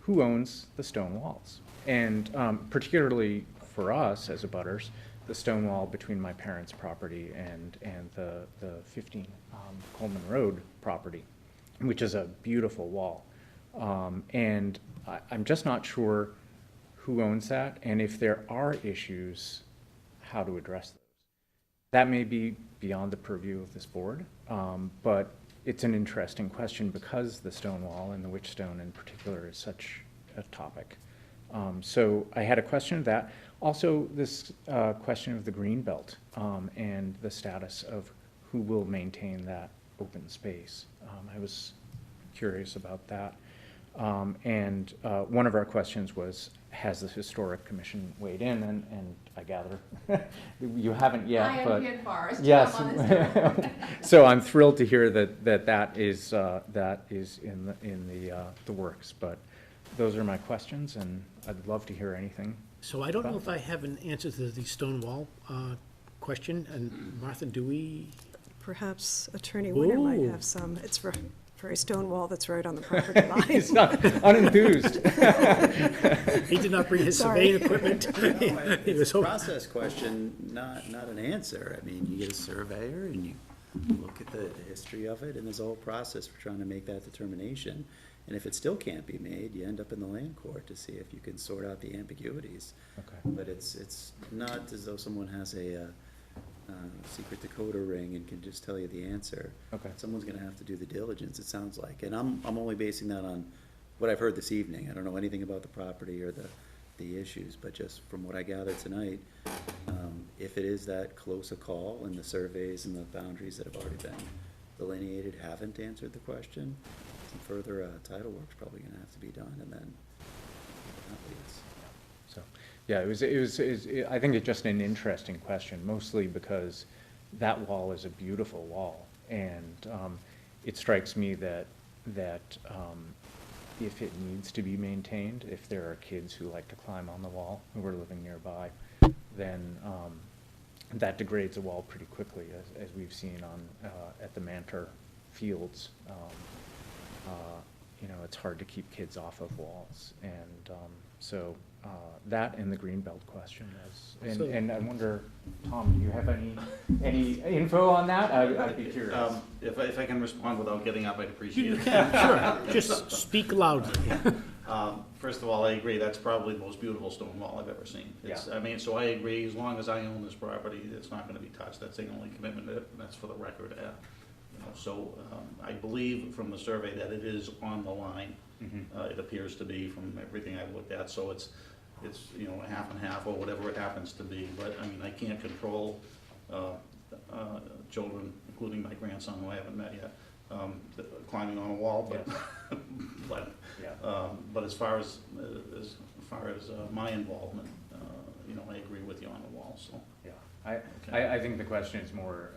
who owns the stone walls. And particularly for us as abutters, the stone wall between my parents' property and the 15 Coleman Road property, which is a beautiful wall. And I'm just not sure who owns that, and if there are issues, how to address those. That may be beyond the purview of this board, but it's an interesting question because the stone wall and the witch stone in particular is such a topic. So I had a question of that. Also, this question of the green belt and the status of who will maintain that open space. I was curious about that. And one of our questions was, has the Historic Commission weighed in? And I gather you haven't yet, I but. am here, Forrest. Yes. I'm on this. So I'm thrilled to hear that is in the works. But those are my questions, and I'd love to hear anything. So I don't know if I have an answer to the stone wall question, and Martha, do we? Perhaps Attorney Winter might Ooh. have some. It's for a stone wall that's right on the property line. He's not unenthused. He did not bring his Sorry. surveying equipment. He was It's a hoping. process question, not an answer. I mean, you get a surveyor and you look at the history of it, and there's a whole process for trying to make that determination. And if it still can't be made, you end up in the land court to see if you can sort out the ambiguities. Okay. But it's not as though someone has a secret decoder ring and can just tell you the answer. Okay. Someone's gonna have to do the diligence, it sounds like. And I'm only basing that on what I've heard this evening. I don't know anything about the property or the issues, but just from what I gathered tonight, if it is that close a call and the surveys and the boundaries that have already been delineated haven't answered the question, some further title work's probably gonna have to be done, and then that leads. So, yeah, it was, I think it's just an interesting question, mostly because that wall is a beautiful wall. And it strikes me that if it needs to be maintained, if there are kids who like to climb on the wall who are living nearby, then that degrades a wall pretty quickly, as we've seen on, at the Mantor Fields. You know, it's hard to keep kids off of walls. And so that and the greenbelt question is, So- and I wonder, Tom, do you have any info on that? I'd be curious. If I can respond without getting up, I'd appreciate it. Sure, just speak loudly. First of all, I agree, that's probably the most beautiful stone wall I've ever seen. It's, I mean, so I agree, as long as I own this property, it's not gonna be touched, that's the only commitment, that's for the record. You know, so, I believe from the survey that it is on the line. It appears to be from everything I've looked at, so it's, you know, half and half or whatever it happens to be. But, I mean, I can't control, children, including my grandson, who I haven't met yet, climbing on a wall, but, but as far as my involvement, you know, I agree with you on the wall, so. Yeah, I think the question is more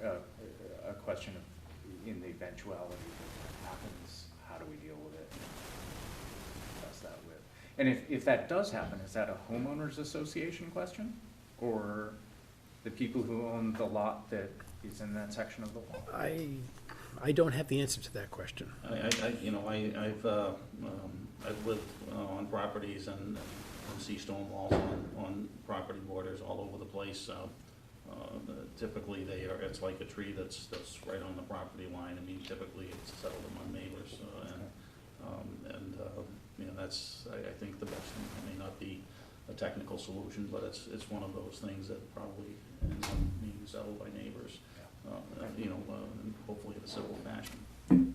a question of, in the eventuality that happens, how do we deal with it? Discuss that with. And if that does happen, is that a homeowners association question? Or the people who own the lot that is in that section of the wall? I don't have the answer to that question. You know, I've lived on properties and see stone walls on property borders all over the place. Typically, it's like a tree that's right on the property line. I mean, typically, it's settled among neighbors, you know, that's, I think, the best thing. It may not be a technical solution, but it's one of those things that probably ends up being settled by neighbors, you know, hopefully in a civil fashion.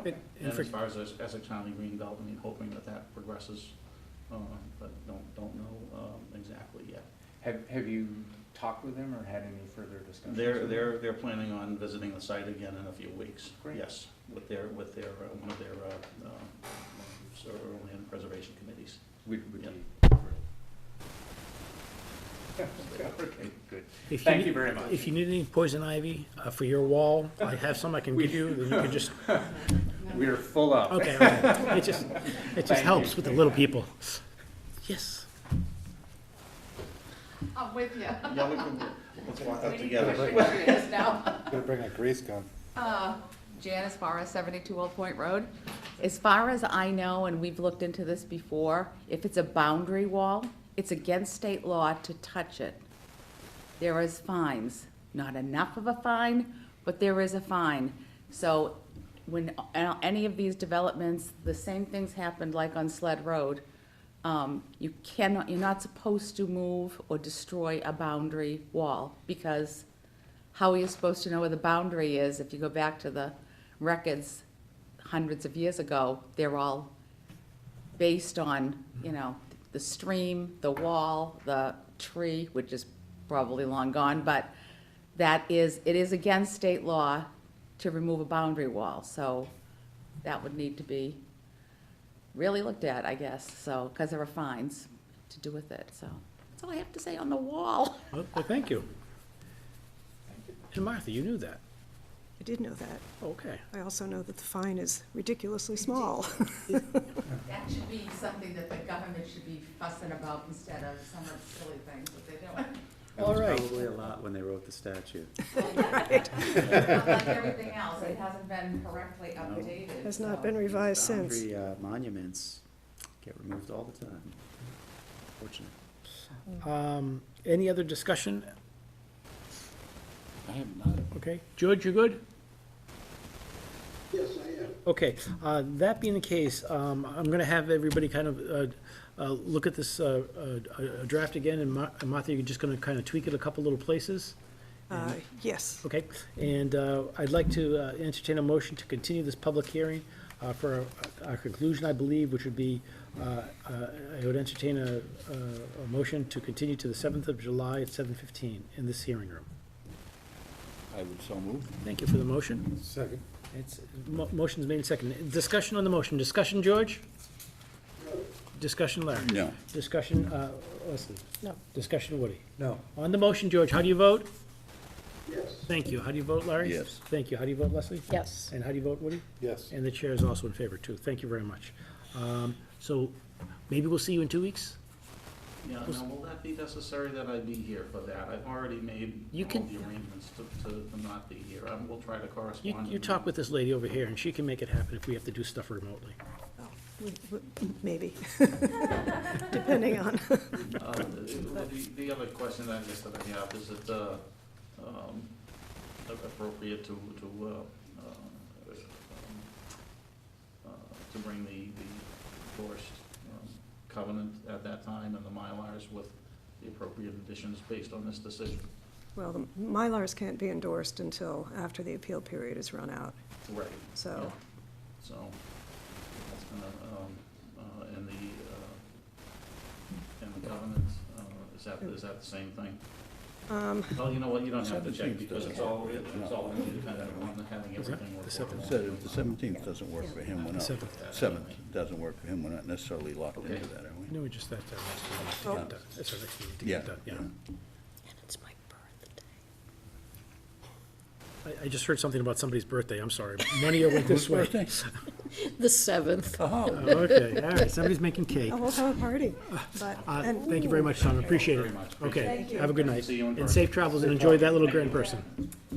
Yep. And as far as Essex County Greenbelt, I mean, hoping that progresses, but don't know exactly yet. Have you talked with them or had any further discussions? They're planning on visiting the site again in a few weeks. Great. Yes, with their one of their land preservation committees. Would Yep. you? Okay, good. Thank you very much. If you need any poison ivy for your wall, I have some I can give you, then you can just, We are full up. okay, okay. It just Thank helps you. with the little people. Yes. I'm with you. Yeah, let's walk up We need together. to know where it is now. Gonna bring a grease gun. Janice Forrest, 72 Old Point Road. As far as I know, and we've looked into this before, if it's a boundary wall, it's against state law to touch it. There is fines. Not enough of a fine, but there is a fine. So when any of these developments, the same things happened like on Sled Road. You're not supposed to move or destroy a boundary wall, because how are you supposed to know where the boundary is? If you go back to the records hundreds of years ago, they're all based on, you know, the stream, the wall, the tree, which is probably long gone, but it is against state law to remove a boundary wall, so that would need to be really looked at, I guess, so, because there are fines to do with it, so. That's all I have to say on the wall. Well, thank you. And Martha, you knew that. I did know that. Okay. I also know that the fine is ridiculously small. That should be something that the government should be fussing about instead of some of the silly things that they're doing. It was probably a lot when they wrote the statute. Like everything else, it hasn't been correctly updated. Has not so. been revised since. Boundary monuments get removed all the time, unfortunately. Any other discussion? I have none. Okay. George, you good? Yes, I am. Okay, that being the case, I'm gonna have everybody kind of, look at this, draft again, and Martha, you're just gonna kind of tweak it a couple little places? Yes. Okay, and, I'd like to entertain a motion to continue this public hearing, for our conclusion, I believe, which would be, I would entertain a motion to continue to the 7th of July at 7:15 in this hearing room. I would so move. Thank you for the motion. Second. It's, motion's made and seconded. Discussion on the motion. Discussion, George? Discussion, Larry? No. Discussion, Leslie? No. Discussion, Woody? No. On the motion, George, how do you vote? Yes. Thank you. How do you vote, Larry? Yes. Thank you. How do you vote, Leslie? Yes. And how do you vote, Woody? Yes. And the chair is also in favor, too. Thank you very much. So maybe we'll see you in 2 weeks? Yeah, now, will that be necessary that I be here for that? I've already made You all can- the arrangements to not be here. We'll try to correspond. You talk with this lady over here, and she can make it happen if we have to do stuff remotely. Maybe, depending on. The other question that I guess that I have, is it appropriate to bring the endorsed covenant at that time and the Mylars with the appropriate additions based on this decision? Well, the Mylars can't be endorsed until after the appeal period is run out, Right. so. Yeah. So, that's gonna, and the covenant, is that the same thing? Well, you know what, you don't have to check, because it's all gonna be dependent on having everything work. It said if the 17th doesn't work for him, we're not, 7th doesn't work for him, we're not necessarily locked into Okay. that, are we? No, we just, that's our next meeting to get done. That's our next meeting to Yeah. get done, yeah. And it's my birthday. I just heard something about somebody's birthday, I'm sorry. Money went this way. The 7th. Oh, Okay, all right, somebody's making cake. Oh, we'll have a party, but, and Thank you very much, Tom, appreciate it. Very much. Okay, have a good night. See you in And person. safe travels, and enjoy that little grandperson.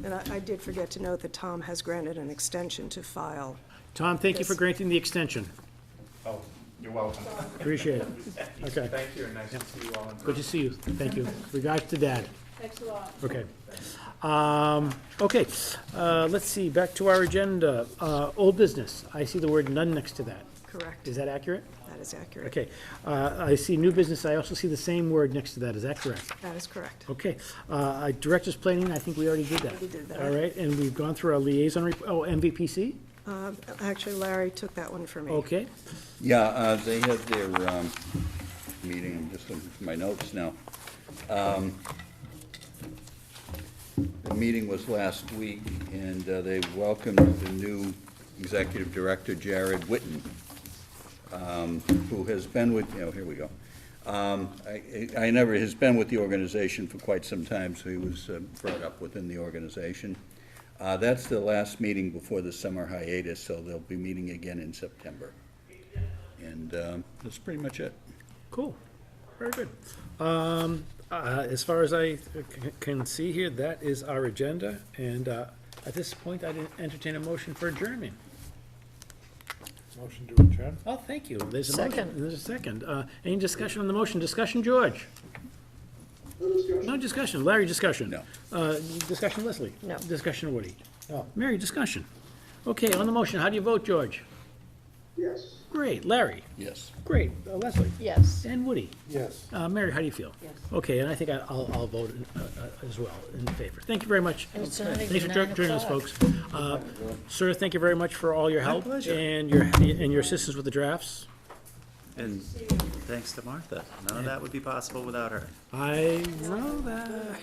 and I did forget to note that Tom has granted an extension to file. Tom, thank you for granting the extension. Oh, you're welcome. Appreciate it. Okay, Thank you, and nice to see you all in person. good to see you. Thank you. Regards to Dad. Thanks a lot. Okay. Okay, let's see, back to our agenda. Old business. I see the word none next to that. Correct. Is that accurate? That is accurate. Okay. I see new business. I also see the same word next to that. Is that correct? That is correct. Okay. Director's planning, I think we already did that. We did that. All right, and we've gone through our liaison, MVPC? Actually, Larry took that one for me. Okay. yeah, they had their meeting, I'm just looking for my notes now. The meeting was last week, and they welcomed the new executive director, Jared Witten, who has been with, here we go. I never, has been with the organization for quite some time, so he was brought up within the organization. That's the last meeting before the summer hiatus, so they'll be meeting again in September. And that's pretty much it. Cool. Very good. As far as I can see here, that is our agenda, and at this point, I'd entertain a motion for adjournment. Motion to adjourn? Oh, thank you. There's a motion. Second. There's a second. Any discussion on the motion? Discussion, George? No discussion. Larry, discussion? No. Discussion, Leslie? No. Discussion, Woody? No. Mary, discussion? Okay, on the motion, how do you vote, George? Yes. Great. Larry? Yes. Great. Leslie? Yes. And Woody? Yes. Mary, how do you feel? Yes. Okay, and I think I'll vote as well in favor. Thank you very much. And it's not Thanks even for 9 joining us, o'clock. folks. Sir, thank you very much for all your help pleasure. and your assistance with the drafts. And thanks to Martha. None of that would be possible without her. I know that.